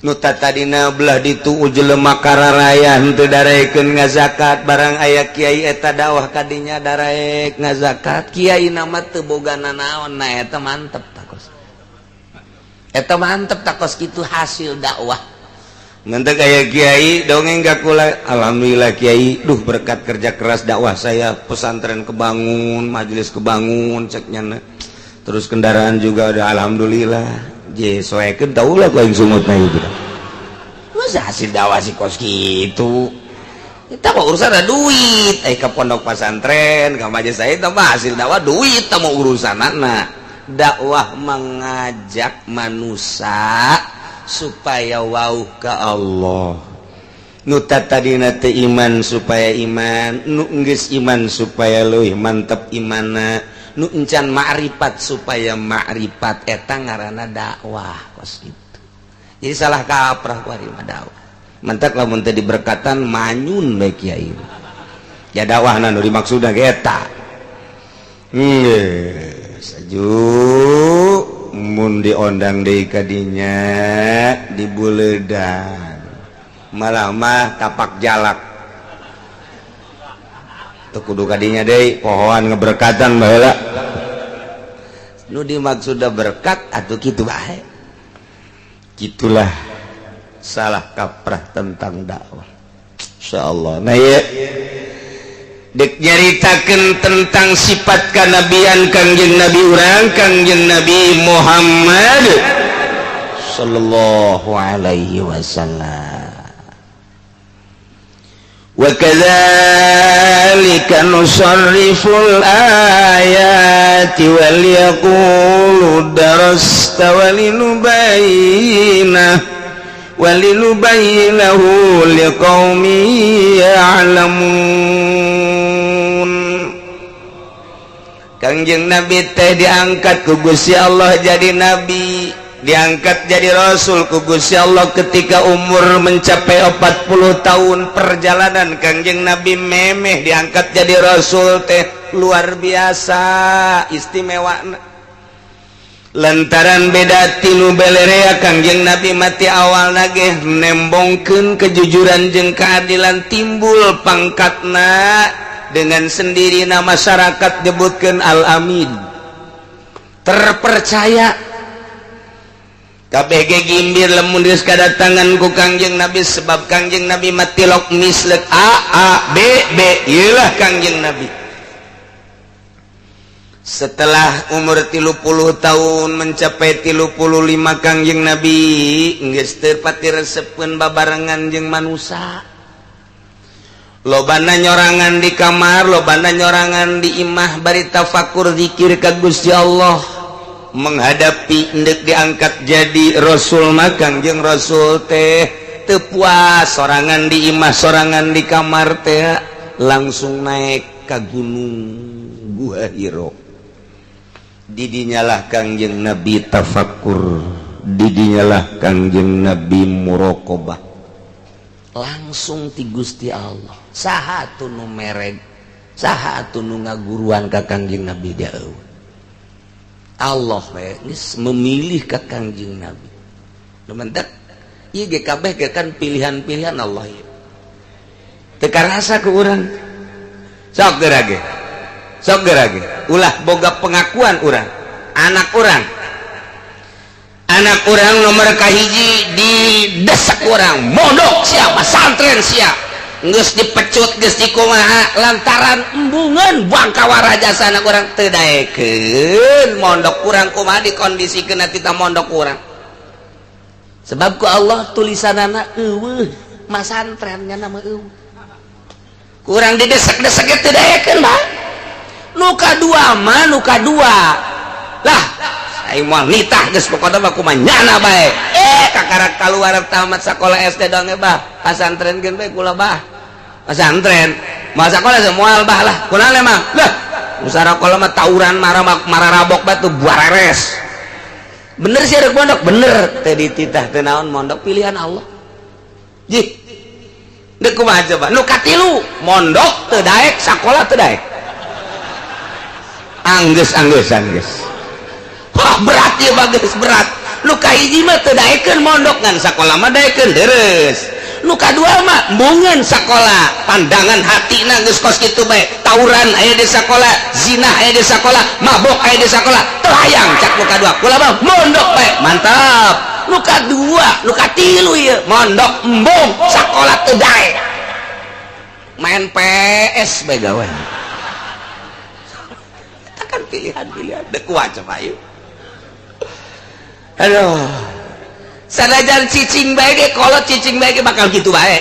nu tadina belah ditu jelema kararaya henteu darekeun ngazakat barang aya kiai eta dakwah ka dinya darek ngazakat kiai nama teu boga nanaon nah eta mantep takos kitu hasil dakwah nanti aya kiai dongeng gakula alhamdulillah kiai duh berkat kerja keras dakwah saya pesantren kebangun majelis kebangun ceknya terus kendaraan juga udah alhamdulillah je soekeun taulah ku aing sumutna ieu masa hasil dakwah si kos kitu kita mah urusan ada duit ke pondok pesantren ka majelis saya itu mah hasil dakwah duit tah mau urusanana dakwah mengajak manusia supaya wau ka Allah nu tadina teu iman supaya iman nu geus iman supaya leuwih mantep imanna nu encan ma'rifat supaya ma'rifat eta ngaranna dakwah kos kitu jadi salah kaprah ku ari mah dakwah mentak lamun teu diberkatan manyun bae kiai ya dakwahna nu dimaksudna ge eta saju mun diondang deui ka dinya dibuleudan malah mah tapak jalak teu kudu ka dinya deui pohoan ngeberkatan baheula nu dimaksudna berkat atuh kitu bae gitulah salah kaprah tentang dakwah insyaallah nah ya dek nyaritakeun tentang sifat kanabian Kangjeng Nabi urang Kangjeng Nabi Muhammad sallallahu alaihi wasallam wa kadzalika nusarriful ayati wal yaqulu darasta walinubayyinahu liqaumin ya'lamun. Kangjeng Nabi teh diangkat ku Gusti Allah jadi nabi, diangkat jadi rasul ku Gusti Allah ketika umur mencapai 40 tahun perjalanan. Kangjeng Nabi memeh diangkat jadi rasul teh luar biasa istimewa. lantaran beda tinu belerea Kangjeng Nabi mati awal nage nembongkeun kejujuran jeung keadilan timbul pangkatna dengan sendirina masyarakat nyebutkeun al-amin terpercaya kabeh ge gimbir lamun geus kadatangan ku Kangjeng Nabi sebab Kangjeng Nabi mati lok mislek A B ieu lah Kangjeng Nabi. Setelah umur 30 tahun mencapai 35 Kangjeng Nabi geus teu pati resepkeun babarengan jeung manusia. Lobana nyorangan di kamar, lobana nyorangan di imah bari tafakur zikir ka Gusti Allah. Menghadapi ndek diangkat jadi rasul mah Kangjeng Rasul teh teu puas sorangan di imah sorangan di kamar teh langsung naik ka gunung Gua Hira. Didinyalah Kangjeng Nabi tafakur, didinyalah Kangjeng Nabi muraqabah. Langsung ti Gusti Allah. Saha atuh nu mereg, saha atuh nu ngaguruan ka Kangjeng Nabi dia. Allah memilih ke Kangjeng Nabi. Lumentak ieu ge kabeh ge kan pilihan-pilihan Allah ieu. Teu karasa ku urang. Sok geurage. Sok geurage. Ulah boga pengakuan urang. Anak urang nomor kahiji didesak urang, mondok sia, pesantren sia. Geus dipecut geus dikumaha lantaran embungeun bangka warajasana urang teu daekeun mondok urang kumaha dikondisikeun tina mondok urang. Sebab ku Allah tulisanana eueuh masantrennya nama eueuh. Kurang didesek-desek teu daekeun mah. Nu kadua mah nu kadua. Lah ai moal nitah geus pokona mah kumaha nyana bae. Kakarak kaluar tamat sakola SD dong bah. Pasantren geun bae kula bah. Pesantren masa sekolah semua bah lah kunaon emang lah musarakola mah tawuran marah rabok batu buareres bener sih ada mondok bener teh dititah teh naon mondok pilihan Allah jih deuk kumaha coba nu katilu mondok teu daek sakola teu daek anggeus wah berat ieu bagus berat nu kahiji mah teu daekeun mondok ngan sakola mah daekeun leres. Nu kadua mah embungeun sakola pandangan hatina geus kos kitu bae tawuran aya di sakola zina aya di sakola mabok aya di sakola teu hayang cak nu kadua kula mah mondok bae mantap nu kadua nu katilu ieu mondok embung sakola teu daek main PS bae gawe eta kan pilihan deuk kuat coba yuk aduh sanajan cicing bae ge kolot cicing bae ge bakal kitu bae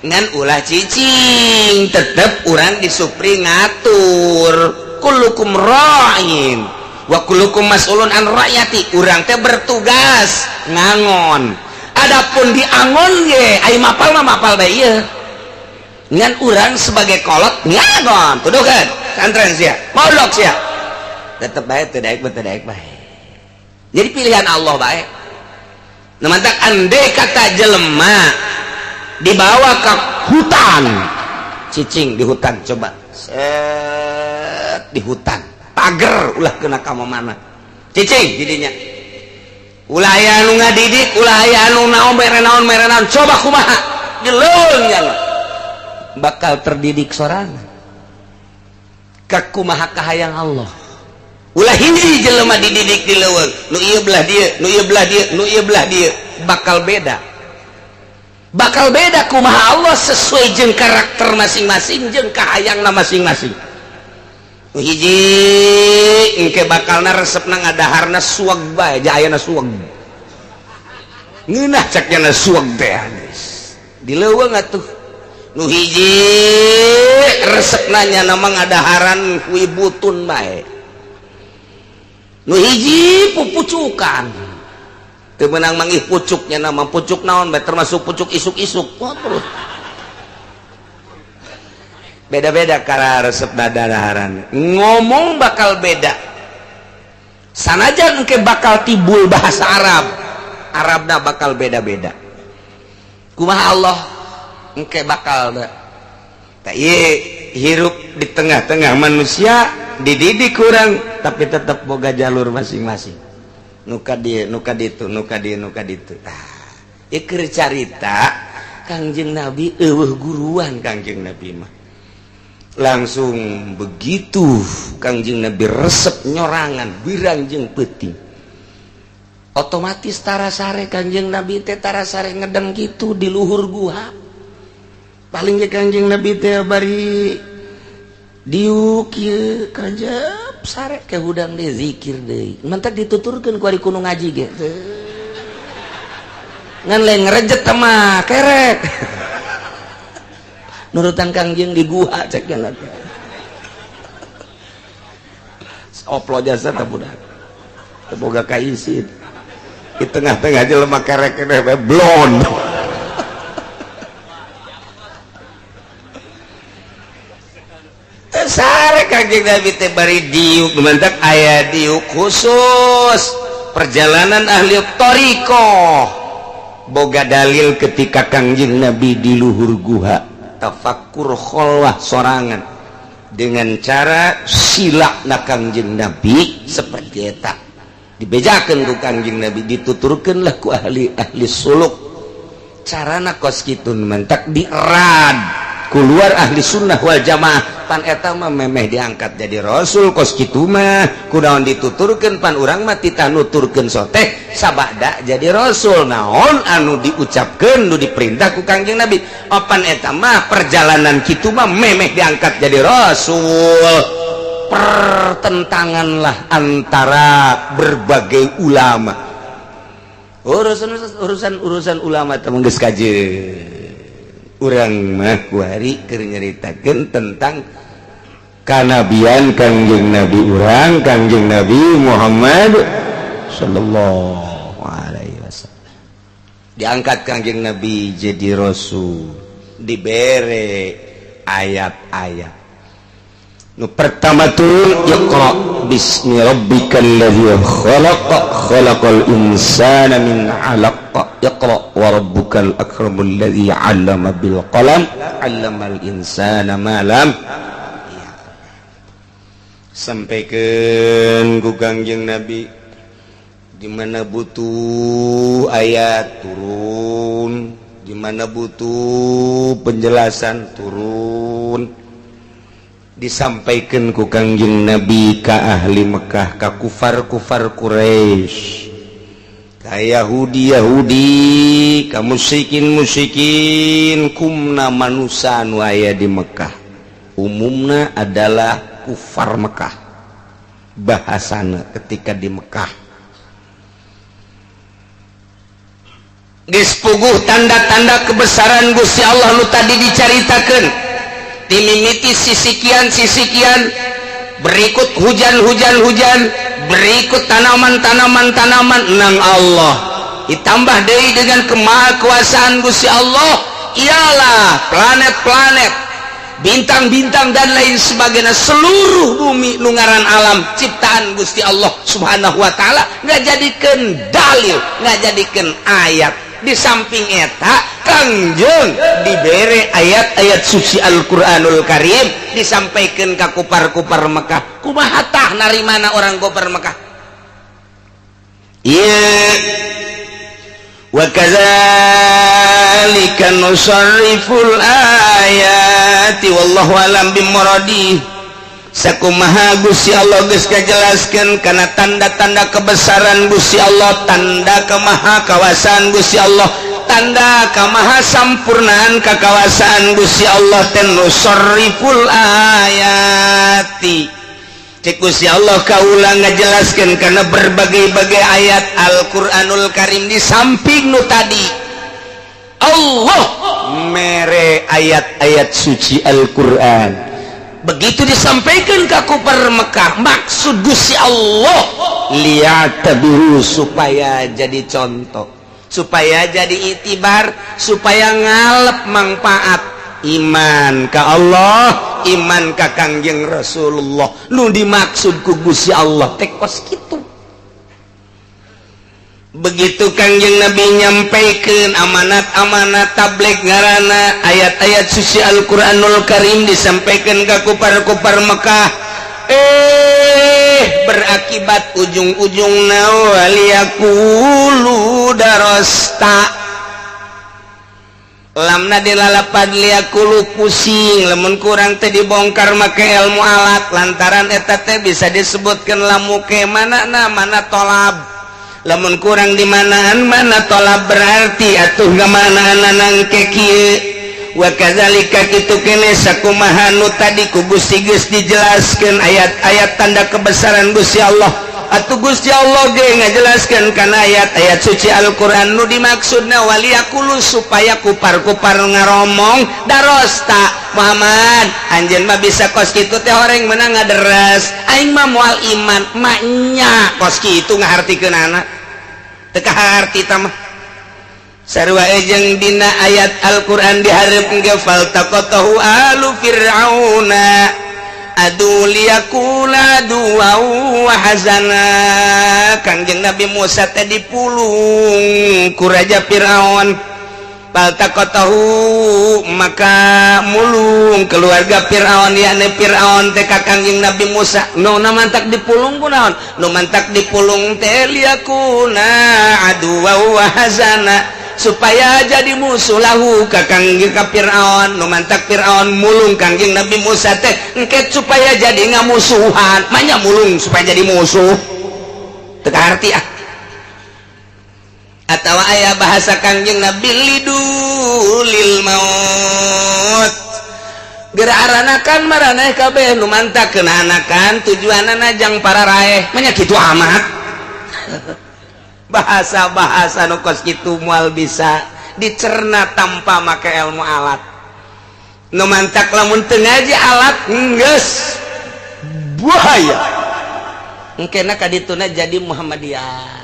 ngan ulah cicing tetep urang disupri ngatur kullukum ra'in wa kullukum mas'ulun an ra'yati urang teh bertugas ngangon adapun diangon ge ai mapal mah mapal bae ieu ngan urang sebagai kolot ngangon tuduh kan santren sia mondok sia tetep bae teu daek bae jadi pilihan Allah bae. Namantak andai kata jelema dibawa ke hutan cicing di hutan coba set di hutan pager ulah kena kama mana cicing jadinya ulah aya anu ngadidik ulah aya anu naon mere naon coba kumaha dileung nya bakal terdidik sorangan ka kumaha kahayang Allah. Ulah hiji jelema dididik di leuweung nu ieu belah dieu nu ieu belah dieu nu ieu belah dieu bakal beda kumaha Allah sesuai jeung karakter masing-masing jeung kahayangna masing-masing. Nu hiji engke bakalna resepna ngadaharna suweg bae jayana suweg ngeunah cak nya suweg teh di leuweung atuh. Nu hiji resepna nya nama ngadaharan wibutun bae. Nu hiji pupucukan teu meunang manggih pucuknya nama pucuk naon bae termasuk pucuk isuk-isuk terus beda-beda cara resep dadaharan ngomong bakal beda sanajan engke bakal tibul bahasa Arabna bakal beda-beda kumaha Allah engke bakal tah ieu hirup di tengah-tengah manusia dididik kurang tapi tetap boga jalur masing-masing ikir carita Kangjeng Nabi guruan Kangjeng Nabi mah langsung begitu Kangjeng Nabi resep nyorangan birang jeung peuting otomatis tarasare Kangjeng Nabi teh tarasare ngedeng gitu di luhur guha paling ge Kangjeng Nabi teh bari diuk ieu kajab sare ke hudang deui zikir deui mentak dituturkeun ku ari kuno ngaji ge ngan lain ngerejet mah kerek nurutan Kangjeng di guha cek jalan oplo jasa tak budak boga kaisit di tengah-tengah jelema kerek blon sare Kangjeng Nabi teh bari diuk mentak aya diuk khusus perjalanan ahli thariqah boga dalil ketika Kangjeng Nabi di luhur guha tafakkur kholwah sorangan dengan cara silakna Kangjeng Nabi seperti eta dibejakeun ku Kangjeng Nabi dituturkeunlah ku ahli suluk carana kos kitu mentak dierad keluar ahli sunnah wal jamaah pan eta mah memeh diangkat jadi rasul kos kitu mah kunaon dituturkeun pan urang mah titah nuturkeun soteh sabada jadi rasul naon anu diucapkeun nu diperintah ku Kangjeng Nabi opan eta mah perjalanan kitu mah memeh diangkat jadi rasul pertentanganlah antara berbagai ulama urusan ulama teh geus kajeun urang mah kuari keur nyaritakeun tentang kanabian Kangjeng Nabi urang Kangjeng Nabi Muhammad sallallahu alaihi wasallam diangkat Kangjeng Nabi jadi rasul dibere ayat-ayat nu pertama tuh iqra bismi rabbikal ladzi khalaqal insana min 'alaq iqra wa rabbukal akramul ladzi 'allama bil qalam 'allamal insana ma lam sampaikeun ku Kangjeng Nabi di mana butuh ayat turun di mana butuh penjelasan turun disampaikan ku Kangjeng Nabi ka ahli Mekah ka kufar Quraisy ka Yahudi ka musyrikin kumna manusia nu aya di Mekah umumna adalah kufar Mekah bahasana ketika di Mekah geus puguh tanda-tanda kebesaran Gusti Allah nu tadi dicaritakeun dimimiti sisikian berikut hujan berikut tanaman nang Allah ditambah deui dengan kemahakuasaan Gusti Allah ialah planet-planet bintang-bintang dan lain sebagainya seluruh bumi nu ngaran alam ciptaan Gusti Allah subhanahu wa ta'ala ngajadikeun dalil ngajadikeun ayat di samping eta Kangjeng dibere ayat-ayat suci Al-Quranul Karim disampaikan ke kupar-kupar Mekah kumaha tah narimana orang kupar Mekah iya wa kadzalika nusarriful ayati wallahu alam bimuradi sakumaha Gusti Allah geus kajelaskeun kana tanda-tanda kebesaran Gusti Allah tanda kemahakawasaan Gusti Allah tanda kamaha sampurnaan kakawasaan Gusti Allah ten nusarriful ayati cek Gusti Allah kaula ngajelaskeun kana berbagai-bagai ayat Al-Qur'anul Karim di samping nu tadi Allah mere ayat-ayat suci Al-Qur'an begitu disampaikan ke kufar Mekah maksud Gusti Allah liyatabiru supaya jadi contoh supaya jadi itibar supaya ngalep manfaat iman ka Allah iman ka Kangjeng Rasulullah nu dimaksud ku Gusti Allah tekos kitu begitu Kangjeng Nabi nyampaikeun amanat-amanat tabligh ngaranna ayat-ayat suci Al-Qur'anul Karim disampaikan ka kufar-kufar Mekah berakibat ujung-ujungna waliyaqulu darasta lamna dilalapad liakulu pusing lamun kurang teh dibongkar make ilmu alat lantaran eta teh bisa disebutkan lamu ke mana tolab lamun kurang di manaan mana tolab berarti atuh ngamanaan nangke kieu wa kadzalika kitu kene sakumaha nu tadi ku Gusti geus dijelaskeun ayat-ayat tanda kebesaran Gusti Allah atuh Gusti Allah ge ngajelaskeun kana ayat-ayat suci Al-Qur'an nu dimaksudna waliyaqulu supaya kupar-kupar ngaromong darosta Muhammad anjeun mah bisa kos kitu teh horeng meunang ngaderes aing mah moal iman maknya kos kitu ngahartikeun anak teu kaharti tah mah sarua jeung dina ayat Al-Qur'an dihareup ge faltaqatahu alu fir'auna adu liyakula duwa wa hazana Kangjeng Nabi Musa teh dipulung ku Raja Firaun faltaqatahu maka mulung keluarga Firaun yakni Firaun teh ka Kangjeng Nabi Musa nu mantak dipulung kunaon nu mantak dipulung teh liyakuna aduwa wa hazana supaya jadi musuh lahu ka Kangjeng ka Firaun nu mantak Firaun mulung Kangjeng Nabi Musa teh engke supaya jadi ngamusuhan manya mulung supaya jadi musuh teu arti atawa aya bahasa Kangjeng Nabi lidulil maut geraranakan maraneh kabeh nu mantak keunanakan tujuanna najang para raeh manya kitu amat bahasa-bahasa nu kos kitu moal bisa dicerna tanpa make ilmu alat nu mantak lamun teu ngaji alat geus bahaya engkena kadituna jadi Muhammadiyah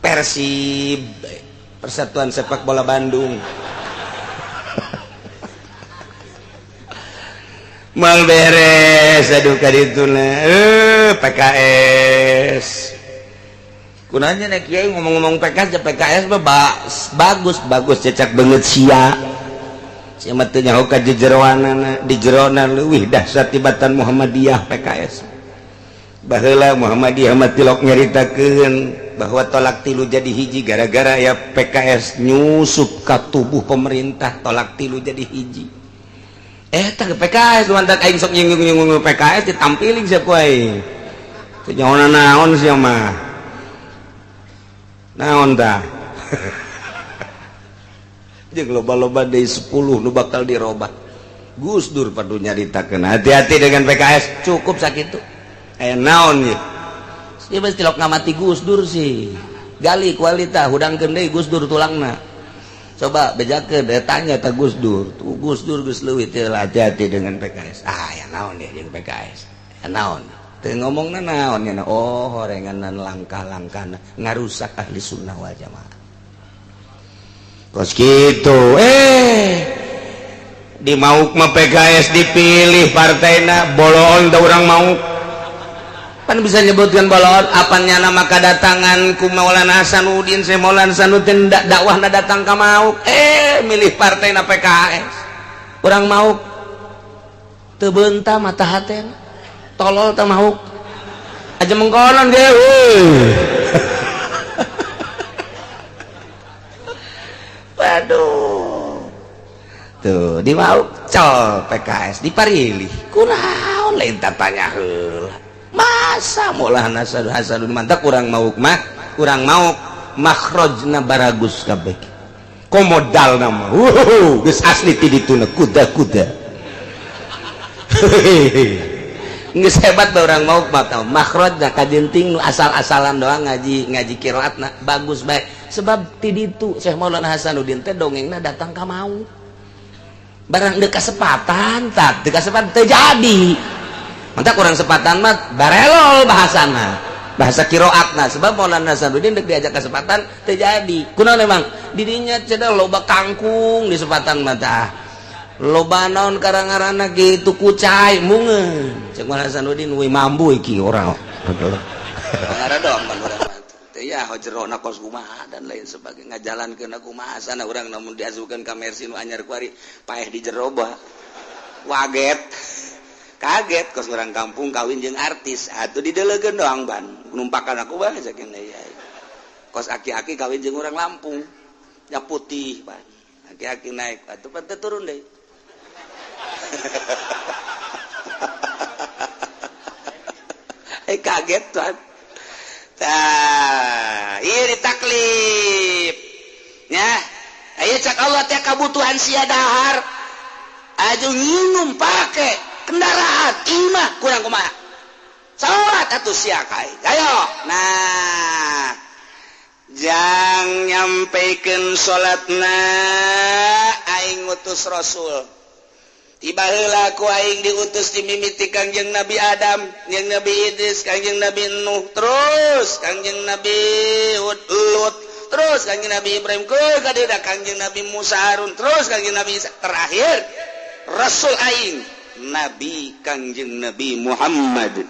Persib Persatuan Sepak Bola Bandung mal beres aduh kadituna PKS kunanya nek kiai ngomong-ngomong PKS mah bagus cecak banget sia mah teu nyaho ka di jeroana leuwih dahsyat tibatan Muhammadiyah PKS baheula Muhammadiyah mah tilok nyaritakeun bahwa tolak tilu jadi hiji gara-gara ya PKS nyusup ka tubuh pemerintah tolak tilu jadi hiji eta PKS mantak aing sok nyinggung PKS ditampilin sia ku aing teu nyaho naon sia mah naon tah jeung loba-loba deui 10 nu bakal dirobah Gus Dur padu nyaritakeun hati-hati dengan PKS cukup sakitu aya naon ieu ieu mah tilok ngamati Gus Dur sih gali kualitas hudangkeun deui Gus Dur tulangna coba bejakeun tanya ta Gus Dur tuh Gus Dur geus leuwih teh hati-hati dengan PKS ya naon ya jeung PKS ya naon ngomongna naon nya oh horenganan langkah-langkahna ngarusak ahli sunnah wal jamaah kos kitu di mauk mah PKS dipilih partaina boloon da urang mauk pan bisa nyebutkan boloon apanya nama kadatangan ku Maulana Hasanuddin Syekh Maulana Hasanuddin dakwahna datang ka mauk milih partaina PKS urang mauk teu beunta mata hatena tolol teh mau aja mengkonon ge waduh tuh di mau col PKS diparilih kunaon lain tanya heula masa Maulana Hasanuddin mantap urang mauk mah urang mauk makhrajna baragus kabeh komodal nama geus asli ti dituna kuda-kuda geus hebat bae urang mau makhrajna kajenting nu asal-asalan doang ngaji qiraatna bagus bae sebab ti ditu Syekh Maulana Hasanuddin teh dongengna datang ka mau barang deuk kasepatan tak deuk kasepatan teu jadi mantap urang sepatan mah barelol bahasana bahasa qiraatna sebab Maulana Hasanuddin deuk diajak kasepatan teu jadi kunaon emang didinya cenah loba kangkung di sepatan mah tah loba naon karangarana gitu kucai mungeun Syekh Maulana Hasanuddin we mambu iki orang ngaradong kan urang teh ya hojerona kos kumaha dan lain sebagainya ngajalankeun kumaha sana urang namun diasukeun ka Mersi nu anyar kuari paeh di jero bah waget kaget kos orang kampung kawin jeung artis atuh didelegeun doang ban numpakan aku bae saking kos aki-aki kawin jeung urang Lampung nya putih ban aki-aki naik atuh pante turun deui kaget tuh tah ieu ditaklif nya aya cak Allah teh kabutuhan sia dahar aju nginum pake kendaraan imah kurang kumaha salat atuh sia kai ayo nah jang nyampekeun salatna aing ngutus rasul tiba heula ku aing diutus di mimiti Kangjeng Nabi Adam jeung Nabi Idris Kangjeng Nabi Nuh terus Kangjeng Nabi Lut terus Kangjeng Nabi Ibrahim ku kadeda Kangjeng Nabi Musa Harun terus Kangjeng Nabi Isa terakhir rasul aing Nabi Kangjeng Nabi Muhammad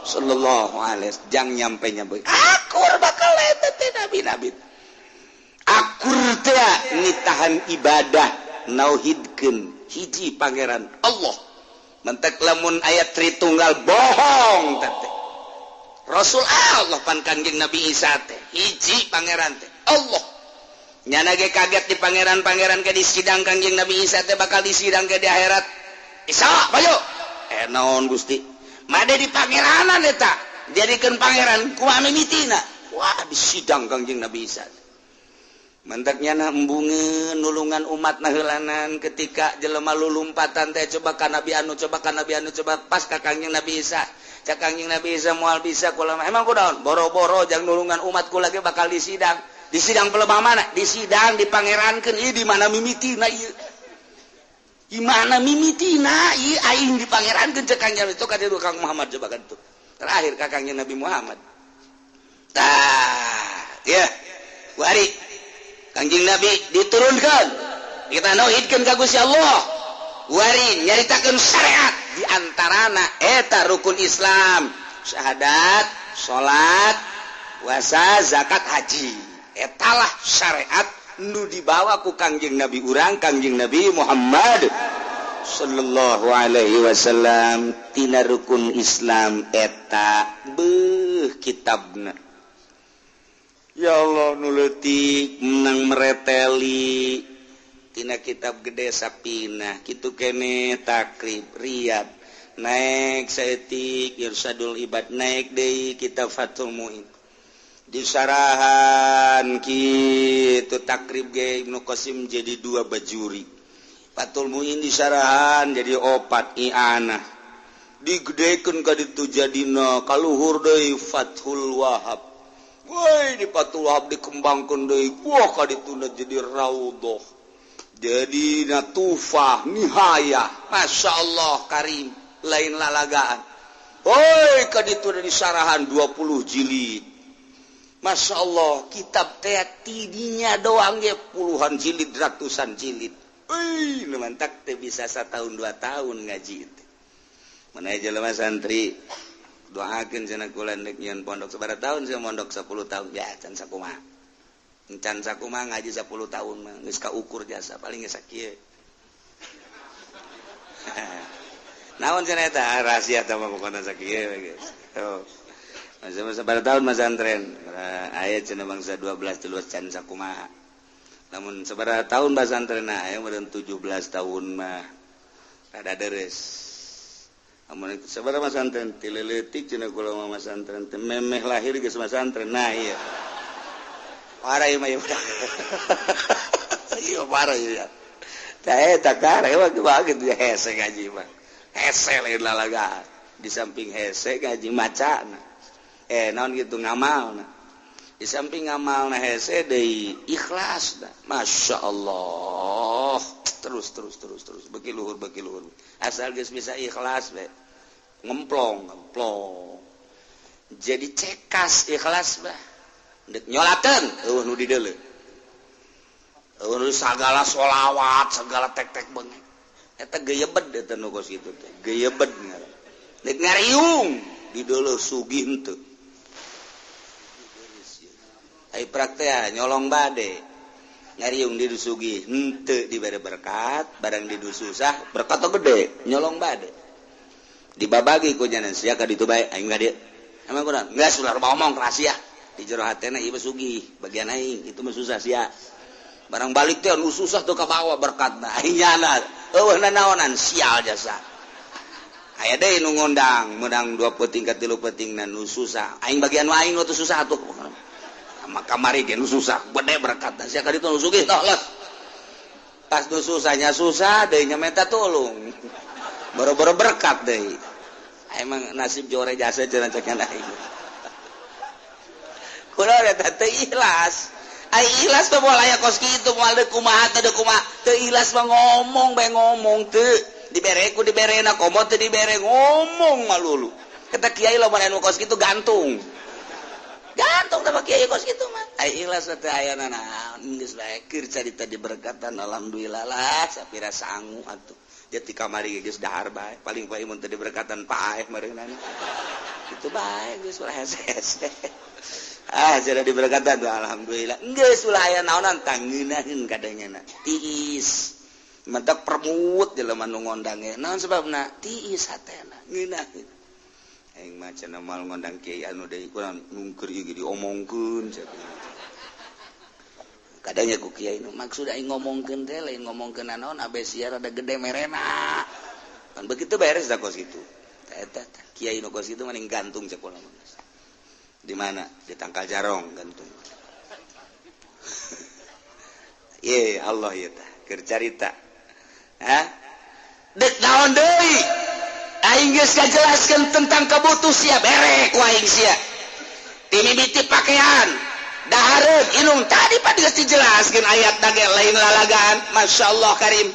sallallahu alaihi wasallam jang nyampe akur bakal eta teh nabi-nabi akur teh nitahan ibadah nauhidkeun hiji pangeran Allah mentek lamun ayat Tritunggal bohong teh rasul Allah pan Kangjeng Nabi Isa teh hiji pangeran teh Allah nyana ge kaget di pangeran-pangeran ke di sidang Kangjeng Nabi Isa teh bakal disidang ke di akhirat Isa, bayo. Naon Gusti. Made di pangeranan eta. Jadikeun pangeran kumaha mimitina. Wah, disidang Kangjeng Nabi Isa. Mantaknya embungeun nulungan umat heulanan ketika jelema lulumpatan teh coba ka Nabi anu coba pas ka Kangjeng Nabi Isa. Cak Kangjeng Nabi Isa moal bisa kula emang kunaon? Boro-boro jang nulungan umatku lagi bakal disidang. Disidang pelebah mana? Disidang dipangerankeun ieu di mana mimitina ieu. Di mana mimitina ieu aing dipangerankeun cek Kangjeng itu ka Kang Muhammad coba kan tuh. Terakhir ka Kangjeng Nabi Muhammad. Tah, ya. Wari Kangjeng Nabi diturunkan. Kita nauhidkeun ka Gusti Allah. Wari nyaritakeun syariat di antarana eta rukun Islam, syahadat, salat, puasa, zakat, haji. Etalah syariat nu dibawa ku Kangjeng Nabi urang Kangjeng Nabi Muhammad sallallahu alaihi wasallam. Tina rukun Islam eta beuh kitabna. Ya Allah nu leutik menang mereteli tina kitab gede sapina kitu kene takrib riyad naik saeutik irsadul ibad naik deui kitab Fathul Muin disarahan kitu takrib ge Ibnu Qasim jadi 2 bajuri Fathul Muin disarahan jadi 4 i'anah digedekeun ka ditu jadina kaluhur deui Fathul Wahhab. Woi di Fathul Wahhab dikembangkeun deui wah ka ditu jadi raudhah jadi natufah nihayah Masya Allah karim lain lalagaan. Woi ka ditu disarahan 20 jilid. Masya Allah kitab teh tidinya doang ge puluhan jilid ratusan jilid. Nu mantak teh bisa 1 tahun 2 tahun ngaji teh. Mana jelema santri doakeun cenah kula nek nyeun pondok sabaraha tahun saya mondok 10 tahun ya can sakumaha. Can sakumaha ngaji 10 tahun mah geus kaukur jasa paling geus sakieu. Naon cenah eta rahasia teh mah pokona sakieu geus. Tuh. Masa pada tahun masantren aya cenah bangsa 12 13 can sakumaha namun sabaraha tahun masantren aya meureun 17 tahun mah rada deres amun sabaraha masantren ti leutik cenah kula mah masantren teh memeh lahir geus masantren nah ieu parah ieu mah ieu ieu parah ieu tah eta kareh mah kitu hese ngaji mah hese lain lalagaan di samping hese ngaji macana naon gitu ngamalna di samping ngamalna hese deui ikhlas dah Masya Allah terus beki luhur asal geus bisa ikhlas we ngemplong jadi cekas ikhlas bah dek nyolateun eueuh nu di deuleu eueuh sagala sholawat segala tek-tek beungeut eta geuyeubed eta nu kos kitu teh geuyeubed ngaran dek ngariung di deuleu sugih henteu ai praktek nyolong bade ngariung di dusugi henteu dibere berkat barang di susah berkat gede nyolong bade dibabagi ku janan sia ka ditu bae aing enggak dia emang kurang enggak sulah ngomong rahasia di jero hatena ieu sugih bagian aing itu mah susah sia barang balik teh anu susah tuh ka bawah berkatna aing nyana eueuhna naonan sial jasa aya deui nu ngondang menang 2 peuting ka 3 peutingna nu susah aing bagian aing nu teu susah atuh kamari ge nu susah gede berkatna sia ka ditu nu sugih tolong pas nu susahnya susah deui nya minta tolong boro-boro berkat deui emang nasib jore jasa cenah cekan aing kunaon eta teu ikhlas ai ikhlas teh moal aya kos kitu moal deuk kumaha teh deuk kumaha teu ikhlas mah ngomong bae ngomong teu dibere ku diberena komo teu dibere ngomong malulu eta kiai lo anu kos kitu gantung teh kiai kos kitu mah ai ikhlas teh ayana naon geus bae keur carita diberkatan alhamdulillah lah sapira sangu atuh jadi kamari geus dahar bae paling bae mun teu diberkatan paeh meureunna itu bae geus ulah hese jadi diberkatan tuh alhamdulillah geus ulah aya naonan tanggeunaheun kadangena tiis mentek permut jelema nu ngondang ge naon sebabna tiis hatena ngeunaheun aing mah cenah moal ngondang kiai anu deui kurang nungkeur ieu diomongkeun kadangnya ku kiai nu maksud aing ngomongkeun teh lain ngomongkeun naon abe sia rada gede merena kan begitu beres da kos kitu eta kiai nu kos kitu mending gantung cek ulah di mana di Tangkal Jarong gantung ye Allah ieu tah keur carita dek naon deui aing geus ngajelaskeun tentang kabutuh sia bere ku aing sia timimiti pakaian dahareun inung tadi pad geus dijelaskeun ayat dage lain lalagaan masyaallah karim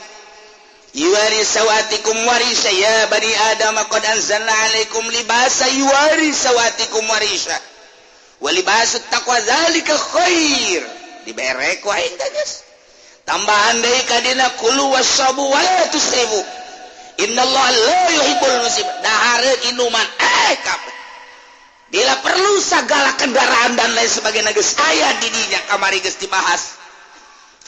yuwari sawatikum warisha ya bani adam qad anzalna alaikum libasa yuwari sawatikum warisha walibasut taqwa zalika khair dibere ku aing geus tambahan deui ka dina kulu washabu wala tusrifu innallaha la yuhibbul musib dahareun inuman kabeh bila perlu segala kendaraan dan lain sebagainya geus aya di dinya kamari geus dibahas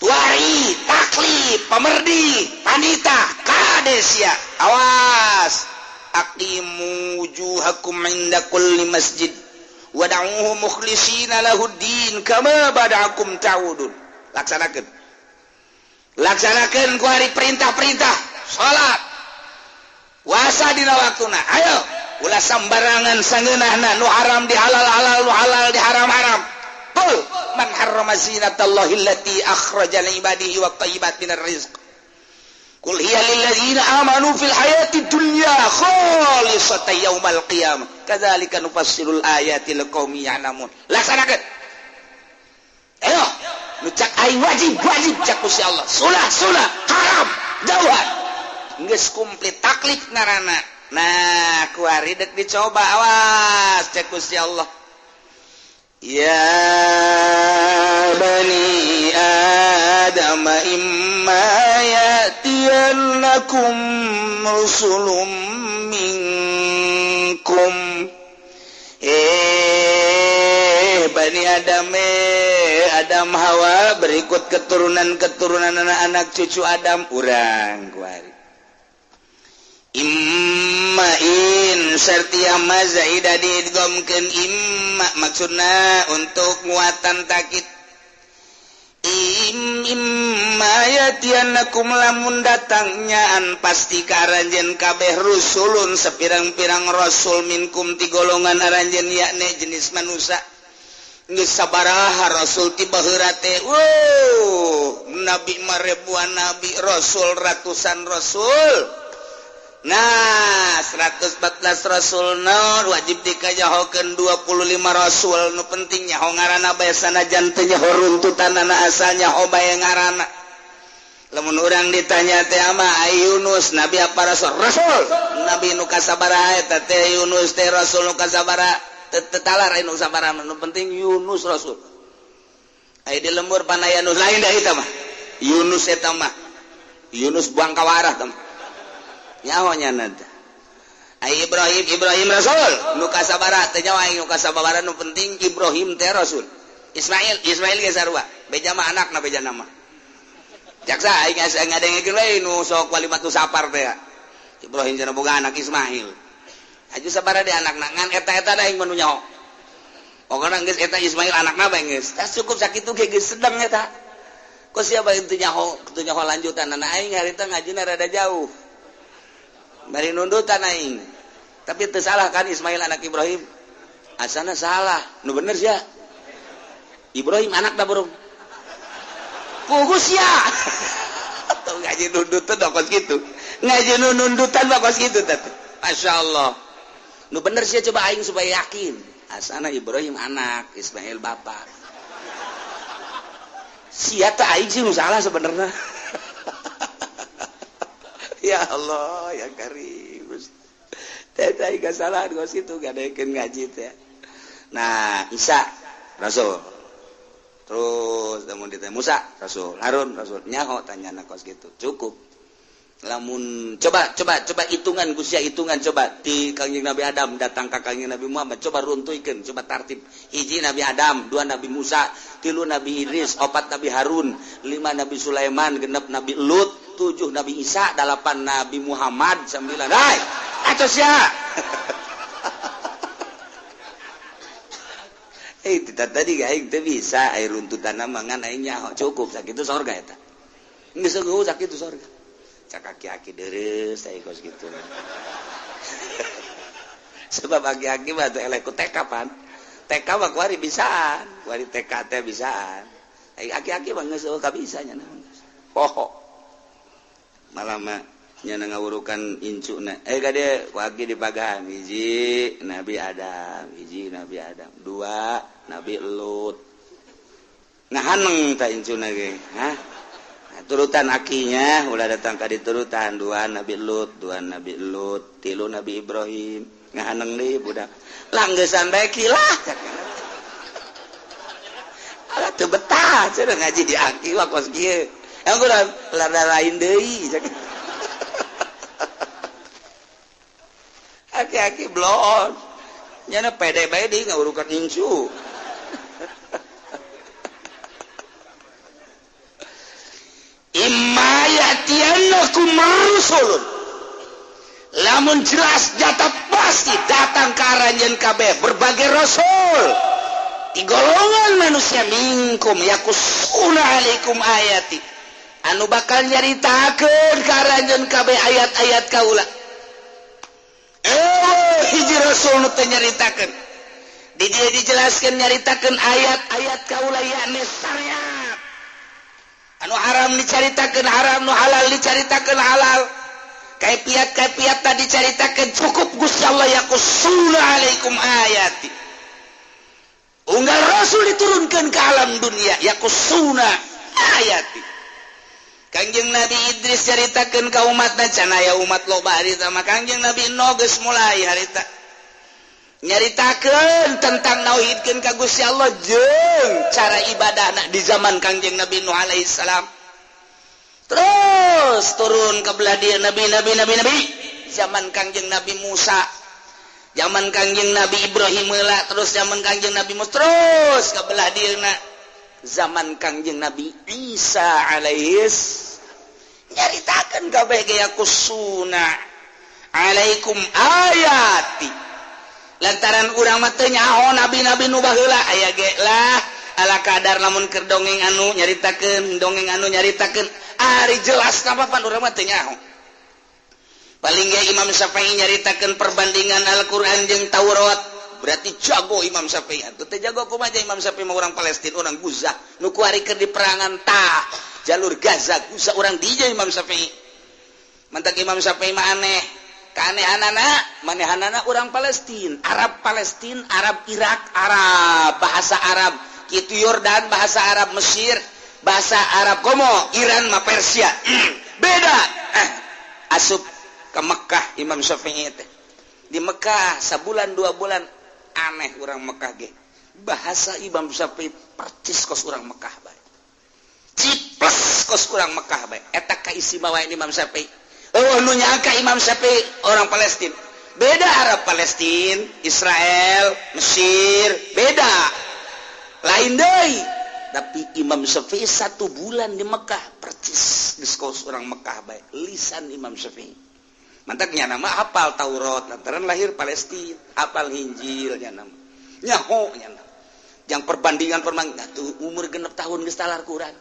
tuari taklif pemerdi panita kades ya awas aqimu wujuhakum inda kulli masjid wad'uhu mukhlishina lahuddin kama bada'akum ta'udun laksanakeun ku hari perintah-perintah salat puasa dina waktuna ayo ulah sambarangan sangeunahna nu haram di halal-halal nu halal di haram-haram qul man harrama zinatallahi allati akhraja li ibadihi wat thayyibat minar rizq qul hiya lil ladzina amanu fil hayati dunya khalisatan yaumal qiyamah kadzalika nufassirul ayati liqaumin ya'lamun laksanakeun ayo nu cak aing wajib cak Gusti Allah sulah haram jauhan geus komplit taklif ngaranna nah kuari dek dicoba awas cek Gusti Allah ya bani adam imma yatiyannakum rusulun minkum bani Adam Hawa berikut keturunan anak-anak cucu Adam urang kuari immain sertia mazaida digomkeun imma maksudna untuk muatan takit imma yatianakum lamun datangnyaan pasti karanjen kabeh rusulun sepirang-pirang rasul minkum ti golongan aranjen yakni jenis manusia geus sabaraha rasul ti baheura teh nabi maribuan nabi rasul ratusan rasul nah 114 rasul naon wajib dikajahokeun 25 rasul nu penting nyaho ngaranna bae sanajan teu nyaho runtutanna asalnya ho bae ngaranna lamun urang ditanya teh ama Yunus nabi apa rasul nabi nu kasabaraha eta teh Yunus teh rasul nu kasabaraha tetalar anu sabaraha nu penting Yunus rasul aya di lembur panaya nu lain da eta mah Yunus eta mah Yunus buang kawarah teh nyahonya nada Ibrahim rasul nu kasabaraha teh nyawa nu kasabaraha nu penting Ibrahim teh rasul Ismail ge sarua beja mah anakna beja nama jaksa aing ngadengekeun we nu sok walimatu sapar teh Ibrahim cenah boga anak Ismail aju sabaraha di anak-anak ngan eta-eta da yang menu nyaho pokona geus eta Ismail anakna bae geus tas cukup sakitu ge geus sedeng eta kos sia bae teu nyaho lanjutan anak aing harita ngajina rada jauh bari nundutan aing tapi teu salah kan Ismail anak Ibrahim asana salah nu bener sia Ibrahim anak da burung pugus ya tuh ngaji nundutan bakos gitu ngaji nundutan bakos gitu teh Masya Allah nu bener sih coba aing supaya yakin asana Ibrahim anak Ismail bapak sia teh aing sih nu salah sebenarnya ya Allah ya Karim teh aing salah kos itu gadekeun ngaji teh nah Isa Rasul terus namun ditanya Musa Rasul Harun Rasul nyaho tanyana kos gitu cukup lamun coba hitungan Gusia hitungan coba di Kangjeng Nabi Adam datang ke Kangjeng Nabi Muhammad coba runtuikeun coba tartib hiji Nabi Adam dua Nabi Musa tilu Nabi Idris opat Nabi Harun lima Nabi Sulaiman genep Nabi Lut 7 Nabi Isa 8 Nabi Muhammad 9 hai atos ya tadi aing teu bisa air runtutan mangan aing nyaho cukup sakitu sorga eta geus eueuh sakitu sorga cak aki-aki deres saya kos gitu sebab aki-aki mah teu eleh ku TK pan TK mah kuari bisaan kuari TK teh bisaan aki-aki mah geus eueuh kabisa nya poho malah mah nya ngawurukan incuna gade wagi di pagahan hiji Nabi Adam dua Nabi Lut ngahaneng ta incuna ge hah turutan akinya ulah datang ka diturutan dua Nabi Lut tilu Nabi Ibrahim ngahaneng deui budak langgesan bae kilah ala teu betah cenah ngaji di aki wa kos kieu engko lada lain deui aki-aki blon nyana pede bae deui ngaurukan incu imma yatiyannakum rusulun lamun jelas jatah pasti datang ka aranjeun kabeh berbagai rasul di golongan manusia minkum yakusuna alaikum ayati anu bakal nyaritakeun ka aranjeun kabeh ayat-ayat kaula hiji rasul nu teu nyaritakeun di dieu dijelaskeun nyaritakeun ayat-ayat kaula yakni syariat anu haram dicaritakeun haram nu halal dicaritakeun halal kaifiat tadi dicaritakeun cukup Gusti Allah yaqussuna alaikum ayati unggal rasul diturunkeun ke alam dunia yaqussuna ayati Kangjeng Nabi Idris caritakeun ka umatna can aya umat loba harita mah Kangjeng Nabi Nuh geus mulai harita nyaritakeun tentang nauhidkeun ka Gusti Allah jeung cara ibadahna di zaman Kangjeng Nabi Nuh alaihi salam terus turun ka belah dieu nabi zaman Kangjeng Nabi Musa zaman Kangjeng Nabi Ibrahim heula terus zaman Kangjeng Nabi Musa terus ka belah dieuna zaman Kangjeng Nabi Isa alaihis nyaritakeun kabeh ge yakusuna alaikum ayati lantaran urang mah teu nyaho nabi-nabi nu baheula aya ge lah ala kadar lamun keur dongeng anu nyaritakeun ari jelas kapapan urang mah teu nyaho paling ge Imam Syafi'i nyaritakeun perbandingan Al-Qur'an jeung Taurat berarti jago Imam Syafi'i atuh teh jago kumaha Imam Syafi'i mah urang Palestina urang Gaza nu kuarikeun di perangan jalur Gaza Gaza urang DJ Imam Syafi'i mantak Imam Syafi'i mah aneh kanehanana urang Palestina Arab Irak Arab bahasa Arab kitu Yordan bahasa Arab Mesir bahasa Arab komo Iran mah Persia beda asup ke Mekah Imam Syafi'i teh di Mekah sabulan 2 bulan aneh urang Mekah ge bahasa Imam Syafi'i percis kos urang Mekah bae ciples kos urang Mekah bae eta kaistimewaan Imam Syafi'i nu nyangka Imam Syafi'i orang Palestina beda Arab Palestina Israel Mesir beda lain deui tapi Imam Syafi'i 1 bulan di Mekah percis geus kos urang Mekah bae lisan Imam Syafi'i mantaknya nama hafal Taurat lantaran lahir Palestina, hafal Injilnya nama nyaho nya nama yang perbandingan tuh umur 6 tahun geus talar Quran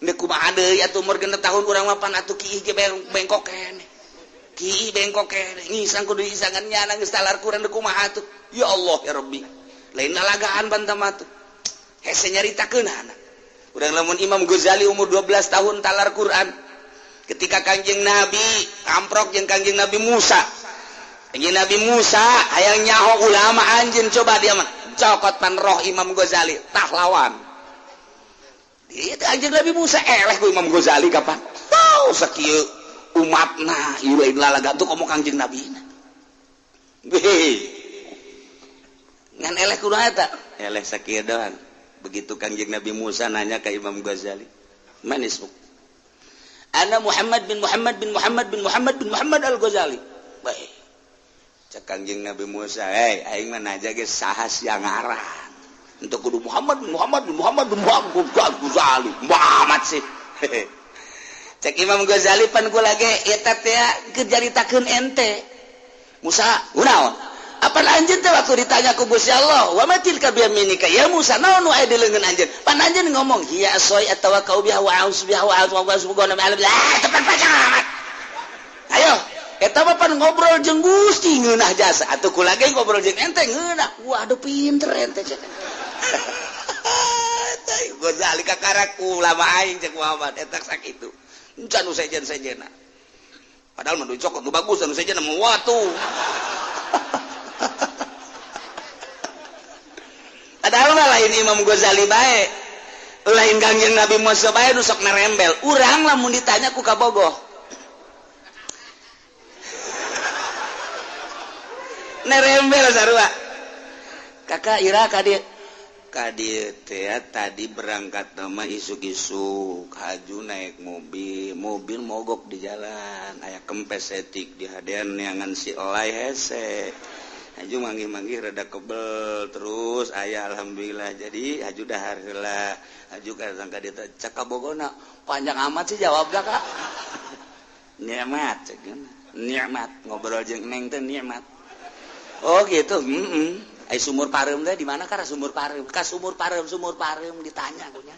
nek kumaha deui atuh umur 6 tahun urang mah pan atuh kieu ge bengkok keneh kieu bengkok keneh ngisang kudu isangan nyana geus talar Quran kumaha atuh ya Allah ya Rabbi lain nalagaan bantah mah tuh hese nyaritakeun anak urang lamun Imam Ghazali umur 12 tahun talar Quran ketika Kanjeng Nabi amprok jeung Kanjeng Nabi Musa hayang nyaho ulama anjeun coba dia mah cokot pan roh Imam Ghazali tah lawan itu Kanjeng Nabi Musa eleh ku Imam Ghazali kapan tau sakieu umatna ieu lain lalaga tuh komo Kanjeng Nabi ngan eleh kunaha eta eleh sakieu doang begitu Kanjeng Nabi Musa nanya ke Imam Ghazali man ismuk ana Muhammad bin Muhammad bin Muhammad bin Muhammad bin Muhammad al-Ghazali baik cek Kanjeng Nabi Musa aing mah naja ge saha sia ngaran untuk kudu Muhammad bin Muhammad bin Muhammad bin Muhammad Ghazali Muhammad sih cek Imam Ghazali pan kula ge eta teh kejaritakeun ente Musa kunaon apa anjeun teh waktu ditanya ku Gusti Allah wa matil ka biyaminika ya Musa naon aya di leungeun anjeun pan anjeun ngomong hiya asoy atawa kau biha wa ausbiha wa subhanahu wa ta'ala tepat panjang amat ayo eta mah pan ngobrol jeung Gusti ngeunah jasa atuh kula ge ngobrol jeung ente ngeunah waduh pinter ente cek teh Ghazali kakarak ulama aing cek Muhammad eta sakitu encan nu sejen-sejena padahal mah cokot nu bagus anu sejena mah watuh padahal mah lain Imam Ghazali bae lain Kanjeng Nabi Musa bae nu sok narembel urang lamun ditanya ku kabogoh narembel sarua kakak ira kadieu teh tadi berangkat nama isuk-isuk haju naik mobil mogok di jalan aya kempes etik di hadean neangan si elai hese haju manggih-manggih rada kebel terus aya alhamdulillah jadi haju dahar heula haju kasangka dia teh cak kabogona panjang amat sih jawabna Kak nikmat nikmat ngobrol jeung neng teh nikmat oh gitu ai sumur pareum teh di mana karena sumur pareum ka sumur pareum ditanya kunya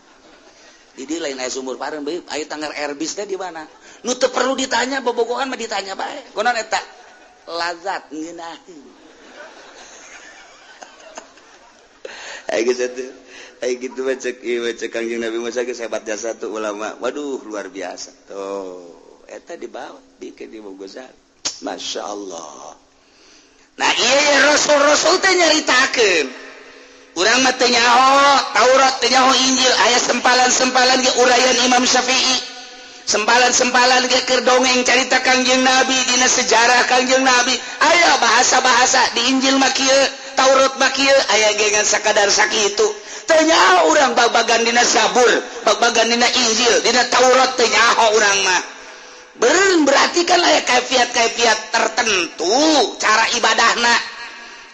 jadi lain aya sumur pareum bae aya tanggar Airbus teh di mana nu teu perlu ditanya bobogohan mah ditanya bae kunaon eta lazat ngeunaheun gitu baca Kanjeng Nabi Musa geus hebat jasa tuh ulama waduh luar biasa tuh eta dibawa bikin di Bogor Masya Allah nah iya Rasul teh nyaritakeun urang mah teu nyaho Taurat teu nyaho Injil aya sempalan-sempalan ge urayan Imam Syafi'i sempalan-sempalan ge keur dongeng carita Kanjeng Nabi dina sejarah Kanjeng Nabi aya bahasa-bahasa di Injil mah kieu Taurat mah kieu aya ge ngan sakadar sakitu teu nyaho urang babagan dina Zabur babagan dina Injil dina Taurat teu nyaho urang mah berarti kan aya kaifiat-kaifiat tertentu cara ibadahna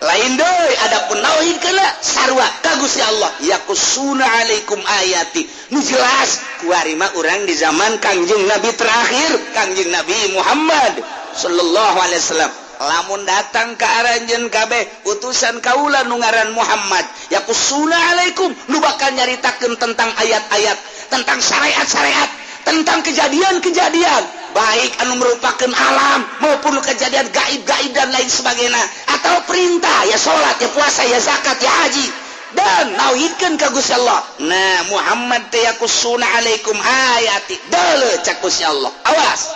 lain deui adapun nauhidkeun sarua ka Gusti Allah yakusuna alaikum ayati nu jelas kuari mah urang di zaman Kanjeng Nabi terakhir Kanjeng Nabi Muhammad sallallahu alaihi wasallam lamun datang ka aranjeun kabeh utusan kaula nu ngaran Muhammad yakusuna alaikum nu bakal nyaritakeun tentang ayat-ayat tentang syariat-syariat tentang kejadian-kejadian baik anu merupakan alam maupun kejadian gaib-gaib dan lain sebagainya atau perintah ya sholat ya puasa ya zakat ya haji dan nauhidkeun ka Gusti Allah nah Muhammad teh yakusuna alaikum ayati deuleu cak Gusti Allah awas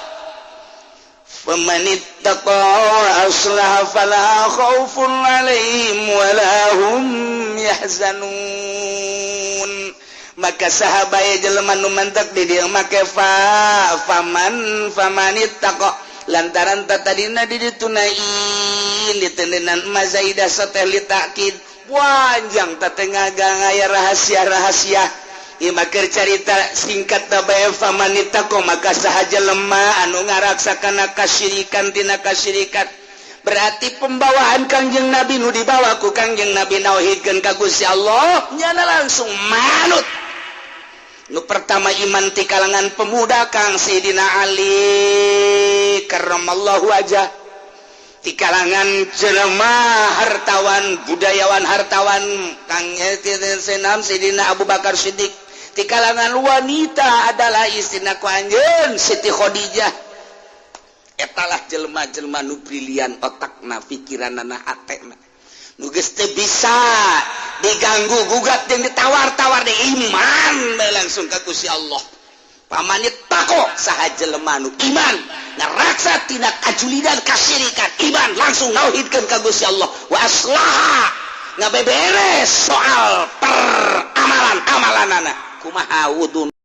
famanittaqa aslaha fala khaufun alaihim wala hum yahzanun maka sahabat jelema nu mantek di dieu make famanittaqa lantaran tadina ditunain ditendenan mazaidah satelit takkid panjang tatengagang aya rahasia-rahasia ieu make carita singkat bae famanittaqa maka sahaja lemah anu ngaraksakana kasyirikan tina kasyirikan berarti pembawaan Kanjeng Nabi nu dibawa ku Kanjeng Nabi nauhidkeun ka Gusti Allah nyana langsung manut nu pertama iman ti kalangan pemuda Kang Sayyidina Ali Siddiq karramallahu wajah di kalangan jelema hartawan budayawan hartawan Kang senam Sidina Abu Bakar Siddiq di kalangan wanita adalah istrina ku anjeun Siti Khadijah etalah jelema-jelema nu brilian otakna pikiranna hatena nu geus teu bisa diganggu gugat jeung ditawar-tawar di iman langsung ka Gusti Allah pamane tako saha jelema nu iman ngaraksa tina kajulidan kasyirikan iman langsung nauhidkeun ka Gusti Allah wa aslaha ngabeberes soal peramalan-amalanana kumaha wudhu